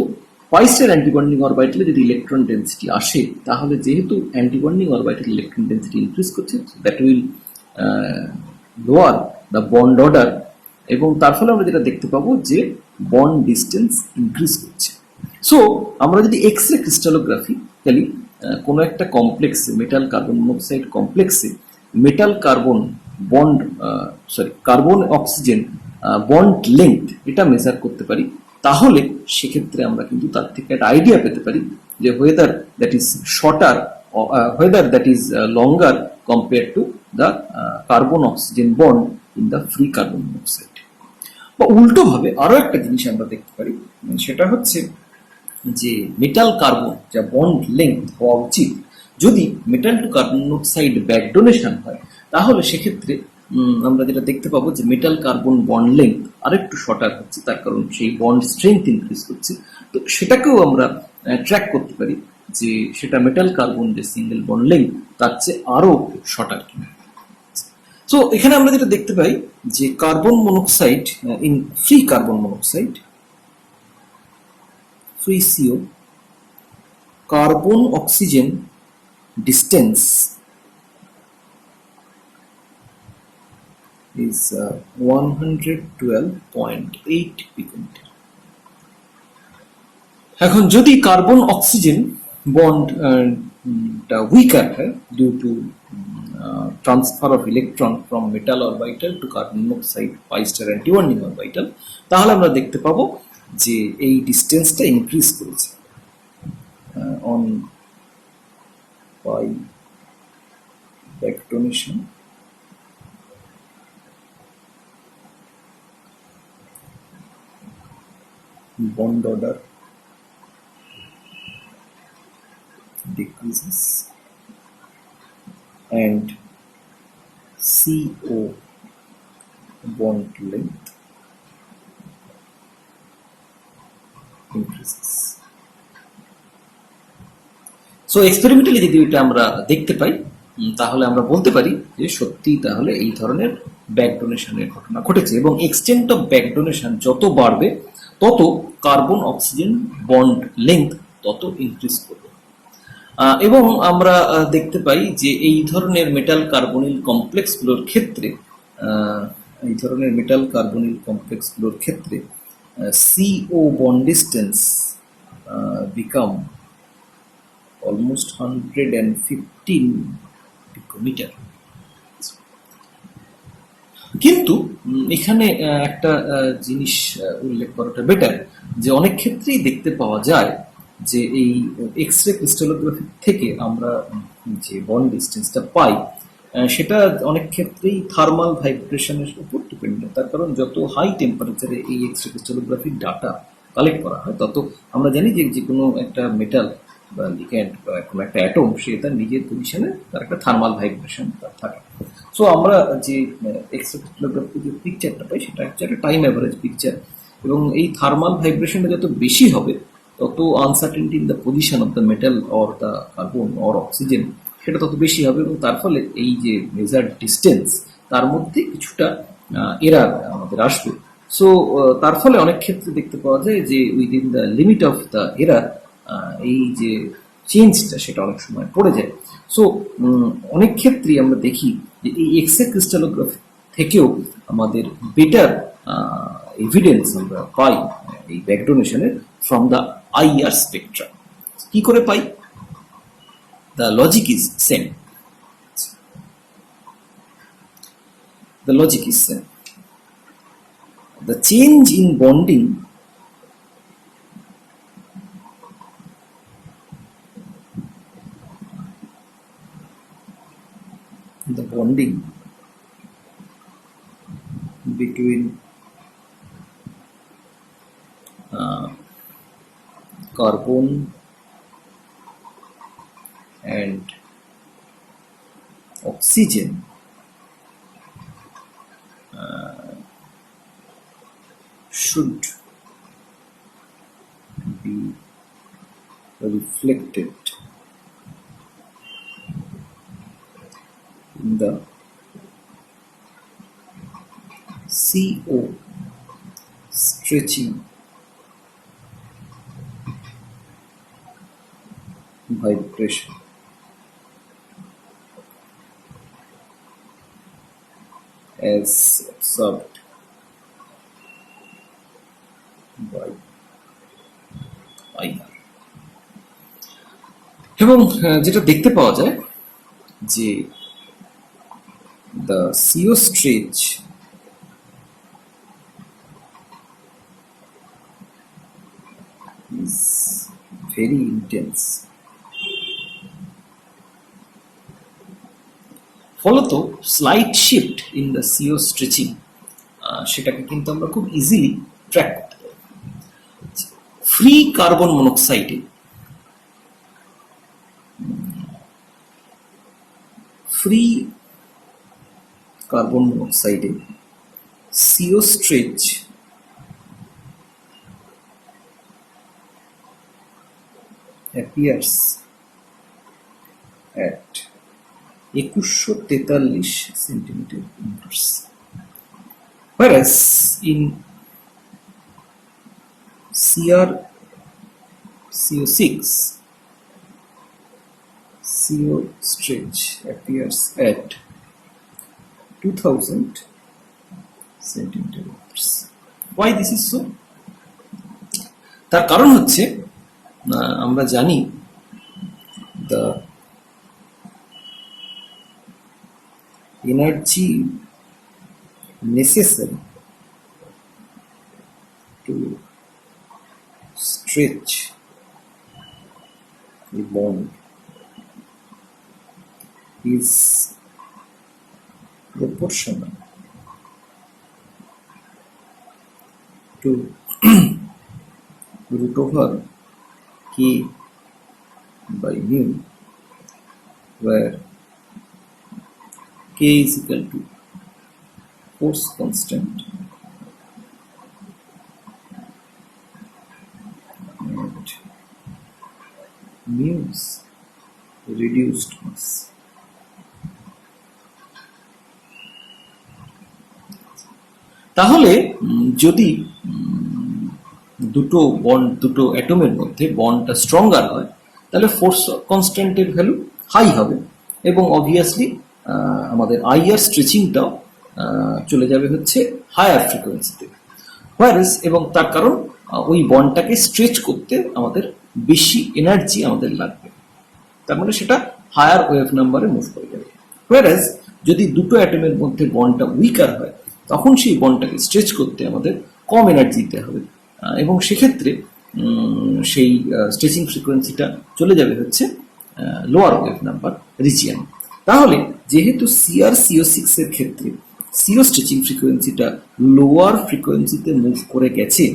পাইস্টার অ্যান্টিবন্ডিং অরবিটালে যদি ইলেকট্রন ডেন্সিটি আসে, তাহলে যেহেতু antibonding orbital electron density increase করছে, that will lower the bond order, এবং তার ফলে আমরা যেটা দেখতে পাবো যে বন্ড ডিস্টেন্স ইনক্রিজ করছে। সো আমরা যদি এক্স-রে ক্রিস্টালোগ্রাফিক্যালি কোনো একটা কমপ্লেক্সে, মেটাল কার্বন মনোক্সাইড কমপ্লেক্সে metal carbon bond carbon oxygen bond length এটা মেজার করতে পারি, তাহলে সেক্ষেত্রে আমরা কিন্তু তার থেকে একটা আইডিয়া পেতে পারি যে whether that is shorter or whether that is longer compared to the carbon oxygen bond in the free carbon monoxide। বা উল্টো ভাবে আরো একটা জিনিস আমরা দেখতে পারি, সেটা হচ্ছে যে মেটাল কার্বন যা বন্ড লেন্থ হওয়া উচিত, যদি metal to carbon monoxide back donation হয়, তাহলে সেক্ষেত্রে আমরা যেটা দেখতে পাবো যে মেটাল কার্বন বন্ড লেন্থ আরেকটু শর্টার হচ্ছে, তার কারণ সেই বন্ড স্ট্রেংথ ইনক্রিজ করছে। তো সেটাকেও আমরা ট্র্যাক করতে পারি যে সেটা মেটাল কার্বন যে সিঙ্গেল বন্ড লেন্থ তার চেয়ে আরো শর্টার কিনা। সো এখানে আমরা যেটা দেখতে পাই যে carbon monoxide in free carbon monoxide, free CO, carbon oxygen distance is 112.8 picometer। এখন যদি কার্বন অক্সিজেন বন্ড উইকার হয় due to transfer of electron from metal orbital to carbon monoxide pi star antibonding orbital, তাহলে আমরা দেখতে পাবো যে এই ডিস্টেন্সটা ইনক্রিজ করেছে on by back donation bond order decreases and CO bond length increases। So experimentally যদি এটা আমরা দেখতে পাই, তাহলে আমরা বলতে পারি যে সত্যি তাহলে এই ধরনের ব্যাক ডোনেশনের ঘটনা ঘটেছে, এবং এক্সটেন্ট অফ ব্যাক ডোনেশন যত বাড়বে তত কার্বন অক্সিজেন বন্ড লেন্থ তত ইনক্রিজ করবে। এবং আমরা দেখতে পাই যে এই ধরনের মেটাল কার্বনিল কমপ্লেক্সগুলোর ক্ষেত্রে CO bond distance become almost 115 picometer। কিন্তু এখানে একটা জিনিস উল্লেখ করাটা বেটার, যে অনেক ক্ষেত্রেই দেখতে পাওয়া যায় যে এই এক্স-রে ক্রিস্টালোগ্রাফি থেকে আমরা যে বন্ড ডিস্টেন্সটা পাই, সেটা অনেক ক্ষেত্রেই থার্মাল ভাইব্রেশনের উপর ডিপেন্ডেন্ট। তার কারণ যত হাই টেম্পারেচারে এই এক্স-রে ক্রিস্টালোগ্রাফির ডাটা কালেক্ট করা হয়, তত আমরা জানি যে কোনো একটা মেটাল বা লিগ্যান্ড বা কোনো একটা অ্যাটম, সে তার নিজের পজিশনে তার একটা থার্মাল ভাইব্রেশন থাকে। সো আমরা যে এক্স-রে ক্রিস্টালোগ্রাফির যে পিকচারটা পাই, সেটা হচ্ছে একটা টাইম অ্যাভারেজ পিকচার, এবং এই থার্মাল ভাইব্রেশনটা যত বেশি হবে তত uncertainty in the position of the metal or the carbon or oxygen সেটা তত বেশি হবে, এবং তার ফলে এই যে মেজার্ড ডিস্টেন্স তার মধ্যে কিছুটা এরার আমাদের আসবে। সো তার ফলে অনেক ক্ষেত্রে দেখতে পাওয়া যায় যে within the limit of the error এই যে চেঞ্জটা সেটা অনেক সময় পড়ে যায়। সো অনেক ক্ষেত্রেই আমরা দেখি যে এই এক্স রে ক্রিস্টালোগ্রাফি থেকেও আমাদের বেটার এভিডেন্স আমরা পাই এই ব্যাক ডোনেশনের ফ্রম দ্য আইআর স্পেকট্রা। কি করে পাই? The logic is same. The logic is same. The change in bonding between carbon and oxygen should be reflected in the CO stretching vibration. As observed by IR. এবং যেটা দেখতে পাওয়া যায় যে the CO stretch is very intense. ফলত slight shift in the CO stretching সেটাকে কিন্তু আমরা খুব ইজিলি ট্র্যাক করতে পারি। ফ্রি কার্বন মনোক্সাইডে CO stretch appears at 2143 centimeter inverse, whereas in CO6 CO stretch appears at 2000 centimeter inverse. Why this is so? তার কারণ হচ্ছে আমরা জানি the energy necessary to stretch a bond is proportional to root over K by mu, where K is equal to force constant and mu is reduced mass. তাহলে যদি দুটো অ্যাটমের মধ্যে বন্ডটা stronger হয় তাহলে ফোর্স কনস্ট্যান্টের ভ্যালু হাই হবে, এবং obviously আমাদের IR স্ট্রেচিংটাও চলে যাবে হচ্ছে হায়ার ফ্রিকোয়েন্সিতে। হোয়ারেস এবং তার কারণ ওই বন্ডটাকে স্ট্রেচ করতে আমাদের বেশি এনার্জি আমাদের লাগবে, তার মানে সেটা হায়ার ওয়েভ নাম্বারে মুভ করে যাবে। হোয়ারেস যদি দুটো অ্যাটমের মধ্যে বন্ডটা উইকার হয় তখন সেই বন্ডটাকে স্ট্রেচ করতে আমাদের কম এনার্জি দিতে হবে, এবং সেক্ষেত্রে সেই স্ট্রেচিং ফ্রিকোয়েন্সিটা চলে যাবে হচ্ছে লোয়ার ওয়েভ নাম্বার রিজিয়ান। তাহলে যেহেতু CO6 এর ক্ষেত্রে CO স্ট্রেচিং ফ্রিকোয়েন্সিটা লোয়ার ফ্রিকোয়েন্সিতে মুভ করে গেছে,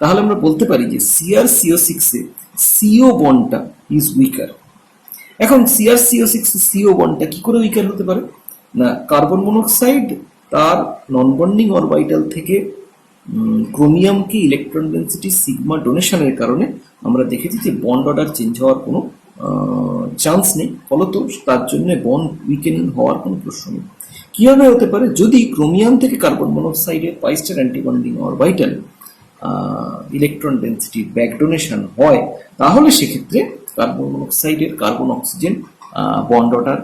তাহলে আমরা বলতে পারি যে CO6 এ CO বন্ডটা ইজ উইকার। এখন CO6 এ CO বন্ডটা কি করে উইকার হতে পারে না, কার্বন মনোক্সাইড তার নন বন্ডিং অরবিটাল থেকে ক্রোমিয়ামকে ইলেকট্রন ডেন্সিটি সিগমা ডোনেশনের কারণে আমরা দেখেছি যে বন্ড অর্ডার চেঞ্জ হওয়ার কোনো চান্স নেই, ফলত তার জন্য বন্ড উইকেন হওয়ার কোনো প্রশ্ন নেই। কিভাবে হতে পারে? যদি ক্রোমিয়াম থেকে কার্বন মনোক্সাইডের pi star antibonding orbital electron density back donation হয়, তাহলে সেক্ষেত্রে কার্বন মনোক্সাইডের কার্বন অক্সিজেন বন্ড অর্ডার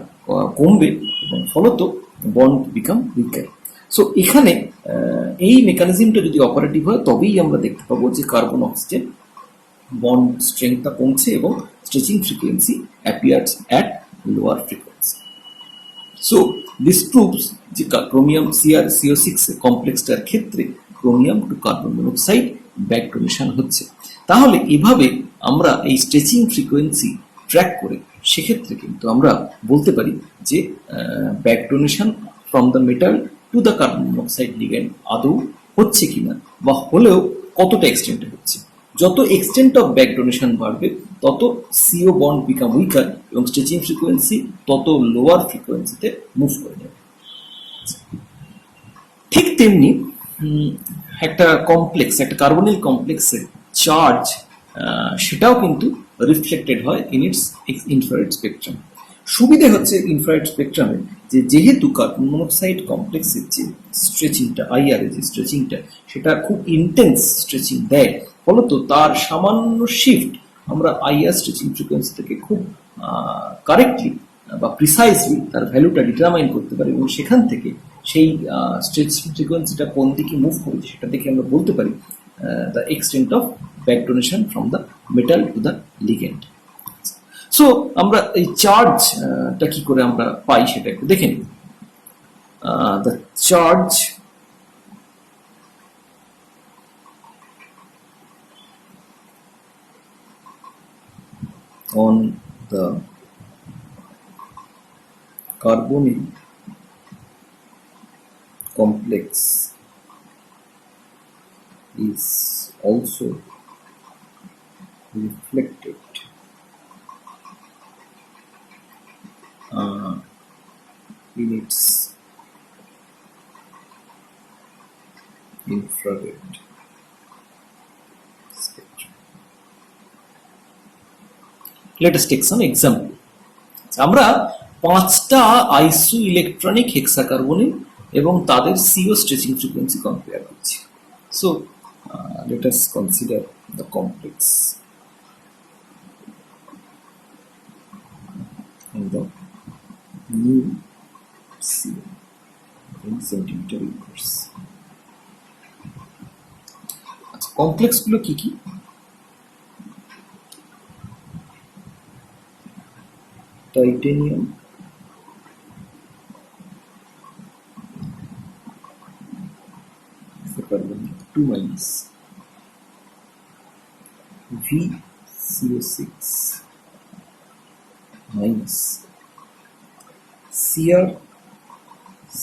কমবে এবং ফলত বন্ড বিকাম উইকার। সো এখানে এই মেকানিজমটা যদি অপারেটিভ হয়, তবেই আমরা দেখতে পাবো যে কার্বন অক্সিজেন বন্ড স্ট্রেংথটা কমছে এবং stretching frequency appears at lower frequency. So this proves যে ক্রোমিয়াম CO6 কমপ্লেক্সটার ক্ষেত্রে chromium to carbon monoxide back donation হচ্ছে। তাহলে এভাবে আমরা এই স্ট্রেচিং ফ্রিকোয়েন্সি ট্র্যাক করে সেক্ষেত্রে কিন্তু আমরা বলতে পারি যে back donation from the metal to the carbon monoxide ligand আদৌ হচ্ছে কিনা, বা হলেও কতটা এক্সটেন্টে হচ্ছে। যত এক্সটেন্ট অফ ব্যাক ডোনেশন বাড়বে, তত CO বন্ড বিকাম উইকার এবং স্ট্রেচিং ফ্রিকোয়েন্সি তত লোয়ার ফ্রিকোয়েন্সিতে মুভ করে যাবে। ঠিক তেমনি একটা কমপ্লেক্স, একটা কার্বনিল কমপ্লেক্সের চার্জ সেটাও কিন্তু রিফ্লেক্টেড হয় ইন ইটস ইনফ্রারেড স্পেকট্রাম। সুবিধে হচ্ছে ইনফ্রারেড স্পেকট্রামে যে যেহেতু কার্বন মনোক্সাইড কমপ্লেক্সের যে স্ট্রেচিংটা, IR যে স্ট্রেচিংটা, সেটা খুব ইন্টেন্স স্ট্রেচিং দেয়, ফলত তার সামান্য শিফট আমরা IR স্ট্রেচিং ফ্রিকোয়েন্সি থেকে খুব কারেক্টলি বা প্রিসাইসলি তার ভ্যালুটা ডিটারমাইন করতে পারি এবং সেখান থেকে সেই স্ট্রেচিং ফ্রিকোয়েন্সিটা কোন দিকে মুভ করেছে সেটা দেখে আমরা বলতে পারি the extent of back donation from the metal to the ligand. So আমরা এই চার্জটা কি করে আমরা পাই সেটা একটু দেখে নিই। The charge on the carbonyl complex is also reflected in its infrared spectrum. Let us take some example. আমরা 5টা আইসো ইলেকট্রনিক হেক্সাকার্বনিল এবং তাদের CO স্ট্রেচিং ফ্রিকোয়েন্সি কম্পেয়ার করছি। So let us consider the complex and the new CO in centimeter inverse. Complex গুলো কি কি? Titanium, carbon 2 minus, VCO6 minus, Cr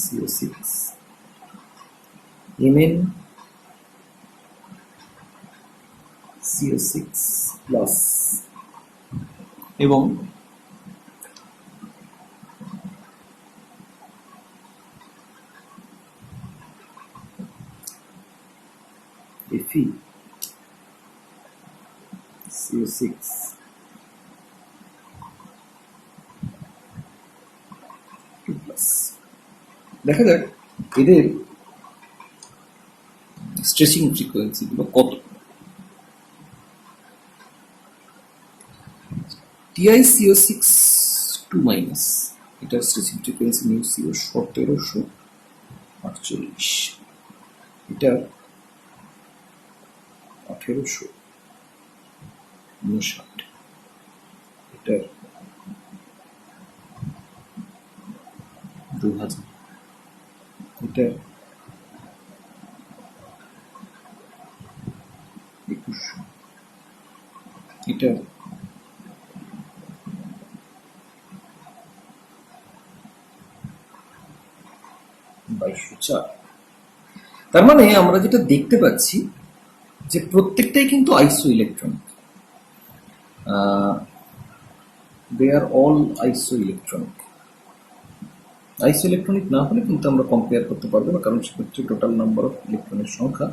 CO6, Mn CO6 plus এবং Fe CO6 2+। দেখা যাক এদের স্ট্রেচিং ফ্রিকোয়েন্সি গুলো কত। TiCO6 2 মাইনাস, এটার স্ট্রেচিং ফ্রিকোয়েন্সি নিউ CO 1748, এটার 1859, এটার 2000, এটার 2100, এটার 2204। তার মানে আমরা যেটা দেখতে পাচ্ছি যে প্রত্যেকটাই কিন্তু আইসো ইলেকট্রনিক, দে আর অল আইসো ইলেকট্রনিক। আইসো ইলেকট্রনিক না হলে কিন্তু আমরা কম্পেয়ার করতে পারবো না, কারণ সেক্ষেত্রে টোটাল নাম্বার অফ ইলেকট্রনের সংখ্যা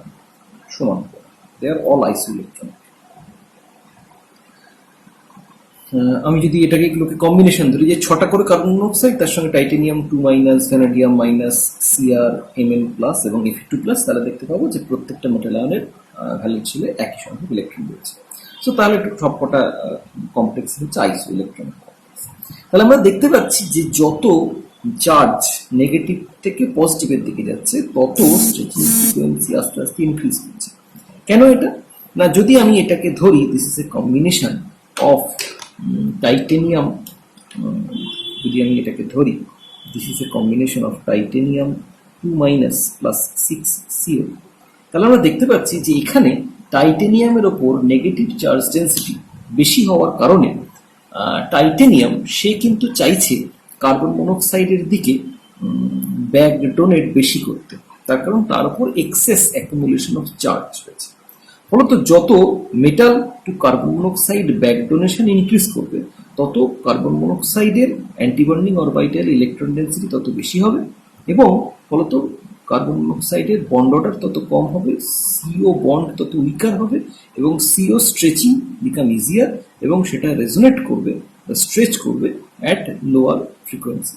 সমান হবে। দে আর অল আইসো ইলেকট্রনিক। আমি যদি এটাকে এগুলোকে কম্বিনেশন ধরি, যে 6টা করে কার্বন মনোক্সাইড, তার সঙ্গে titanium 2 vanadium Cr Mn plus এবং Fe2+, তাহলে দেখতে পাবো যে প্রত্যেকটা মেটাল আয়নের ভ্যালেন্স শেলে একই সংখ্যক ইলেকট্রন রয়েছে। সো তাহলে একটু সবকটা কমপ্লেক্স হচ্ছে আইসো ইলেকট্রনিক কমপ্লেক্স। তাহলে আমরা দেখতে পাচ্ছি যে যত চার্জ নেগেটিভ থেকে পজিটিভের দিকে যাচ্ছে তত স্ট্রেচিং ফ্রিকোয়েন্সি আস্তে আস্তে ইনক্রিজ করছে। কেন এটা? না, যদি আমি এটাকে ধরি this is a combination of titanium, যদি আমি এটাকে ধরি this is a combination of titanium 2 plus 6Co, তাহলে আমরা দেখতে পাচ্ছি যে এখানে টাইটেনিয়ামের ওপর নেগেটিভ চার্জ ডেন্সিটি বেশি হওয়ার কারণে টাইটেনিয়াম সে কিন্তু চাইছে কার্বন মনোক্সাইডের দিকে ব্যাক ডোনেট বেশি করতে, তার কারণ তার উপর এক্সেস অ্যাকুমুলেশন অফ চার্জ রয়েছে। ফলত যত metal to carbon monoxide back donation increase করবে তত কার্বন মনোক্সাইডের অ্যান্টিবন্ডিং অরবিটাল ইলেকট্রন ডেন্সিটি তত বেশি হবে এবং ফলত কার্বন মনোক্সাইডের বন্ড অর্ডার তত কম হবে, সিও বন্ড তত উইকার হবে এবং সিও স্ট্রেচিং বিকাম ইজিয়ার এবং সেটা রেজোনেট করবে বা স্ট্রেচ করবে অ্যাট লোয়ার ফ্রিকোয়েন্সি।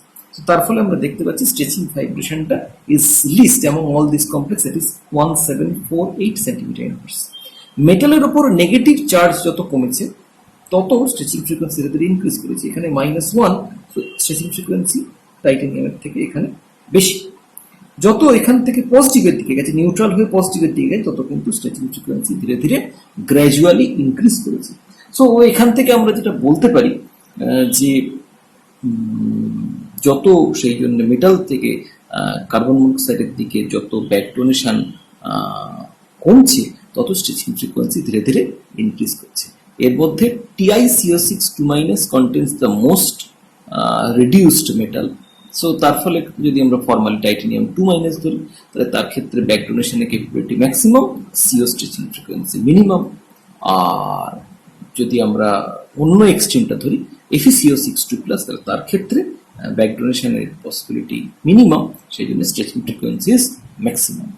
তার ফলে আমরা দেখতে পাচ্ছি স্ট্রেচিং ভাইব্রেশনটা is least among all this complex, that is 1748 centimetre inverse. মেটালের ওপর নেগেটিভ চার্জ যত কমেছে তত স্ট্রেচিং ফ্রিকোয়েন্সি ইনক্রিজ করেছে। এখানে -1, স্ট্রেচিং ফ্রিকোয়েন্সি টাইটেনিয়ামের থেকে এখানে বেশি। যত এখান থেকে পজিটিভের দিকে গেছে, নিউট্রাল হয়ে পজিটিভের দিকে গেছে, তত কিন্তু স্ট্রেচিং ফ্রিকোয়েন্সি ধীরে ধীরে গ্র্যাজুয়ালি ইনক্রিজ করেছে। সো এখান থেকে আমরা যেটা বলতে পারি যে যত সেই জন্য মেটাল থেকে কার্বন মনোক্সাইডের দিকে যত ব্যাক ডোনেশন কমছে তত স্ট্রেচিং ফ্রিকোয়েন্সি ধীরে ধীরে ইনক্রিজ করছে। এর মধ্যে TiCO6 2- contains the most reduced metal. So তার ফলে যদি আমরা ফর্মালি টাইটেনিয়াম 2- ধরি তাহলে তার ক্ষেত্রে ব্যাক ডোনেশনের capability maximum, CO stretching frequency minimum. আর যদি আমরা অন্য এক্সট্রিমটা ধরি FeCO6 2+, তাহলে তার ক্ষেত্রে ব্যাক ডোনেশনের পসিবিলিটি মিনিমাম, সেই জন্য স্ট্রেচিং ফ্রিকোয়েন্সি ইজ ম্যাক্সিমাম।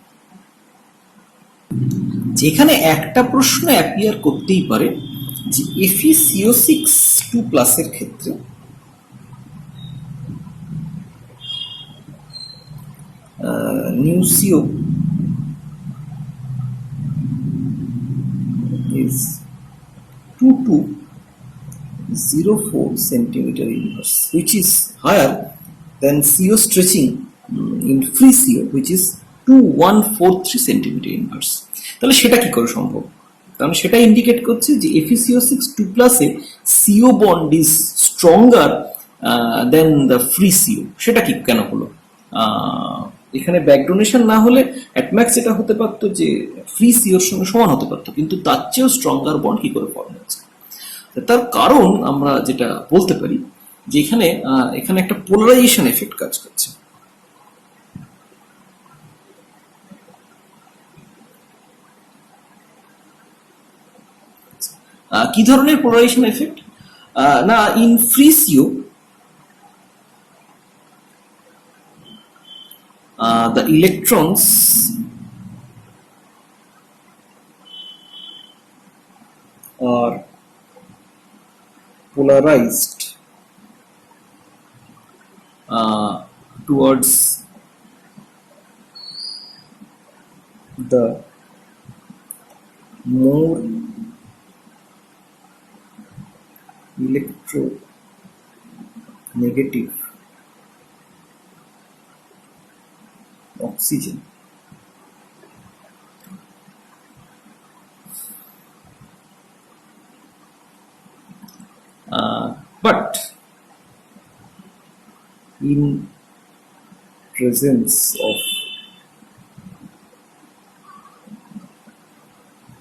যেখানে একটা প্রশ্ন অ্যাপিয়ার করতেই পারে যে FeCO6 2+ এর ক্ষেত্রে NuCO is 2204 centimeter inverse, which is higher than CO stretching in free CO, which is 2143 centimeter inverse. তাহলে সেটা কি করে সম্ভব? কারণ সেটা ইন্ডিকেট করছে যে FeCO6 2+ A CO bond is stronger than the free CO। সেটা কি কেন হলো? এখানে ব্যাক ডোনেশন না হলে অ্যাটম্যাক্স এটা হতে পারতো যে ফ্রি সিওর সঙ্গে সমান হতে পারতো, কিন্তু তার চেয়েও স্ট্রঙ্গার বন্ড কি করে ফর্ম হচ্ছে? তার কারণ আমরা যেটা বলতে পারি যে এখানে একটা পোলারাইজেশন এফেক্ট কাজ করছে। কি ধরনের পোলারাইজেশন এফেক্ট? না, in free C O the electrons are polarized towards the more electronegative oxygen. But in presence of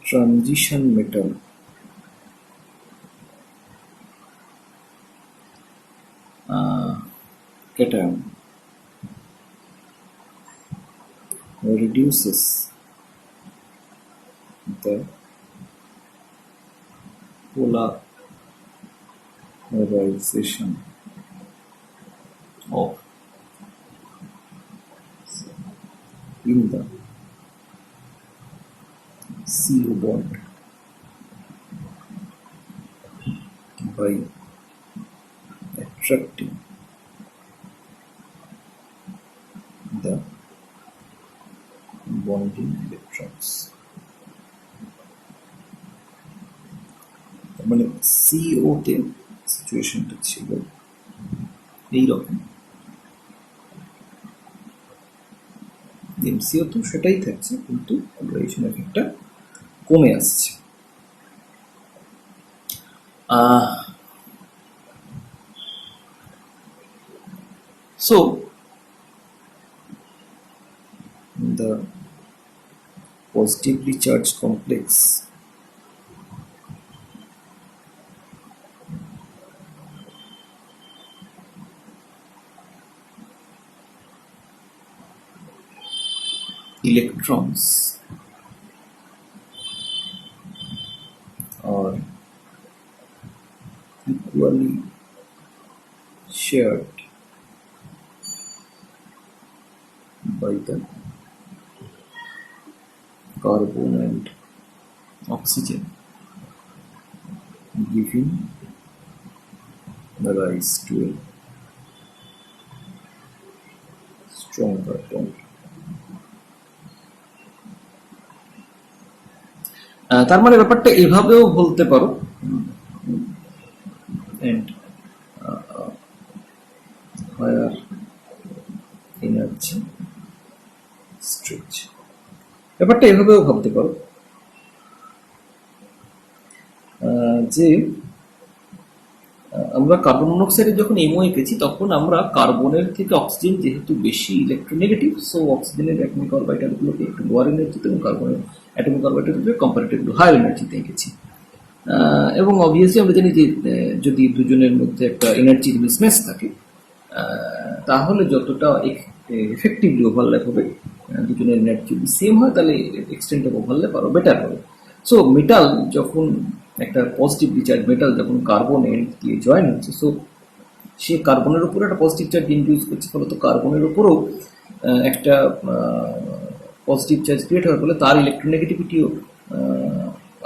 transition metal, cation reduces the polarization of in the CO bond by attracting the bonding electrons. মানে CO তে সিচুয়েশনটা ছিল এইরকম, MCO তো সেটাই থাকছে, কিন্তু collaboration এফেক্টটা কমে আসছে। So the positively charged complex electrons are equally shared by the carbon and oxygen, giving rise to a stronger bond. তার মানে ব্যাপারটা এভাবেও বলতে পারো, and higher energy stretch, ব্যাপারটা এভাবেও ভাবতে পারো যে আমরা কার্বন মনোক্সাইডে যখন এমও এঁকেছি তখন আমরা কার্বনের থেকে অক্সিজেন যেহেতু বেশি ইলেকট্রোনেগেটিভ, সো অক্সিজেনের অ্যাটমিক অরবিটালগুলোকে একটু লোয়ার এনার্জিতে এবং কার্বনের অ্যাটমিক অরবিটালগুলোকে কম্পারেটিভলি হায়ার এনার্জিতে এঁকেছি। এবং অবভিয়াসলি আমরা জানি যে যদি দুজনের মধ্যে একটা এনার্জির মিসম্যাচ থাকে তাহলে যতটা এফেক্টিভলি ওভারল্যাপ হবে, দুজনের এনার্জি যদি সেম হয় তাহলে এক্সটেন্ট অফ ওভারল্যাপ আরও বেটার হবে। সো মেটাল যখন একটা পজিটিভলি চার্জ মেটাল যখন কার্বন এন্ড দিয়ে জয়েন হচ্ছে, সো সে কার্বনের উপরে একটা পজিটিভ চার্জ ইনডিউস করছে, ফলত কার্বনের উপরেও একটা পজিটিভ চার্জ ক্রিয়েট হওয়ার ফলে তার ইলেকট্রোনেগেটিভিটিও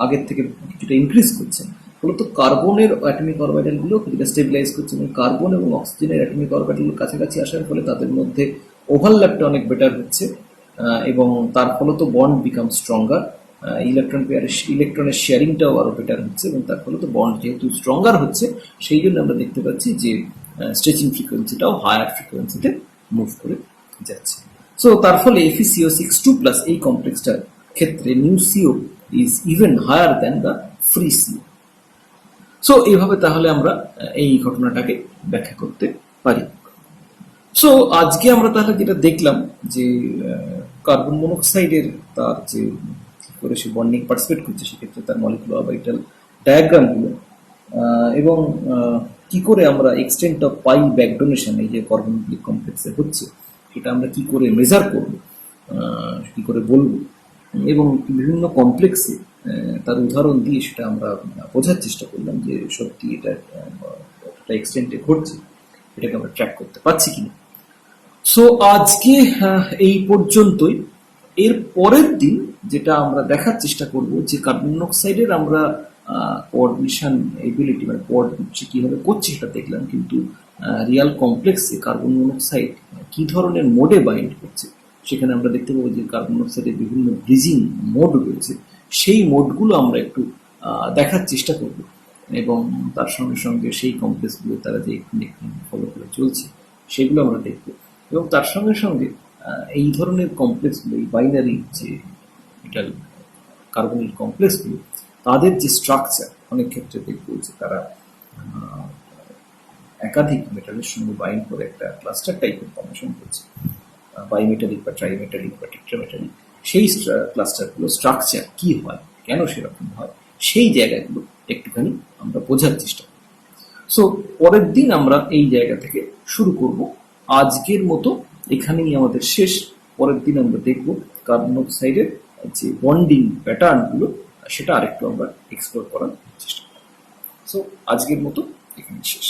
আগের থেকে কিছুটা ইনক্রিজ করছে, ফলত কার্বনের অ্যাটমিক অরবিটালগুলো কিছুটা স্টেবিলাইজ করছে এবং কার্বন এবং অক্সিজেনের অ্যাটমিক অরবিটালগুলো কাছাকাছি আসার ফলে তাদের মধ্যে ওভারল্যাপটা অনেক বেটার হচ্ছে এবং তার ফলত বন্ড বিকাম স্ট্রঙ্গার, ইলেকট্রনের শেয়ারিংটাও আরও বেটার হচ্ছে এবং তার ফলত বন্ড যেহেতু স্ট্রঙ্গার হচ্ছে সেই জন্য আমরা দেখতে পাচ্ছি যে স্ট্রেচিং ফ্রিকোয়েন্সিটাও হায়ার ফ্রিকোয়েন্সিতে মুভ করে যাচ্ছে। সো তার ফলে Fe(CO)6 এই কমপ্লেক্সটার ক্ষেত্রে new CO is even higher than the free CO। So এইভাবে তাহলে আমরা এই ঘটনাটাকে ব্যাখ্যা করতে পারি। সো আজকে আমরা তাহলে যেটা দেখলাম যে কার্বন মনোক্সাইডের তার যে করে সে বন্ডিং পার্টিসিপেট করছে সেক্ষেত্রে তার মলিকুলার অরবিটাল ডায়াগ্রামগুলো এবং কি করে আমরা extent of pi back donation এই যে কার্বনিক কমপ্লেক্সে হচ্ছে সেটা আমরা কি করে মেজার করব, কি করে বলবো, এবং বিভিন্ন কমপ্লেক্সে তার উদাহরণ দিয়ে সেটা আমরা বোঝার চেষ্টা করলাম যে সত্যি এটা একটা এক্সটেন্টে ঘটছে, এটাকে আমরা ট্র্যাক করতে পারছি কিনা। সো আজকে এই পর্যন্তই। এর পরের দিন যেটা আমরা দেখার চেষ্টা করব যে কার্বন মনোক্সাইডের আমরা কোঅর্ডিনেশন এবিলিটি মানে কোঅর্ডিনেশন কিভাবে করছে সেটা দেখলাম, কিন্তু রিয়াল কমপ্লেক্সে কার্বন মনোক্সাইড কি ধরনের মোডে বাইন্ড করছে সেখানে আমরা দেখতে পাবো যে কার্বন মনোক্সাইডের বিভিন্ন ব্রিজিং মোড রয়েছে, সেই মোডগুলো আমরা একটু দেখার চেষ্টা করব এবং তার সঙ্গে সঙ্গে সেই কমপ্লেক্সগুলো তারা যে ফলো করে চলছে সেগুলো আমরা দেখব এবং তার সঙ্গে সঙ্গে এই ধরনের কমপ্লেক্সগুলো এই বাইনারি যে মেটাল কার্বনিক কমপ্লেক্সগুলো তাদের যে স্ট্রাকচার অনেক ক্ষেত্রে দেখবো যে তারা একাধিক মেটালের সঙ্গে বাইন্ড করে একটা ক্লাস্টার টাইপের ফর্মেশন করছে, বাইমেটালিক বা ট্রাইমেটালিক বা টেট্রামেটালিক, সেই ক্লাস্টারগুলো স্ট্রাকচার কি হয়, কেন সেরকম হয়, সেই জায়গাগুলো একটুখানি আমরা বোঝার চেষ্টা করি। সো পরের দিন আমরা এই জায়গা থেকে শুরু করব। আজকের মতো এখানেই আমাদের শেষ। পরের দিন আমরা দেখব কার্বন মনোক্সাইডের যে বন্ডিং প্যাটার্নগুলো সেটা আরেকটু আমরা এক্সপ্লোর করার চেষ্টা করব। সো আজকের মতো এখানেই শেষ।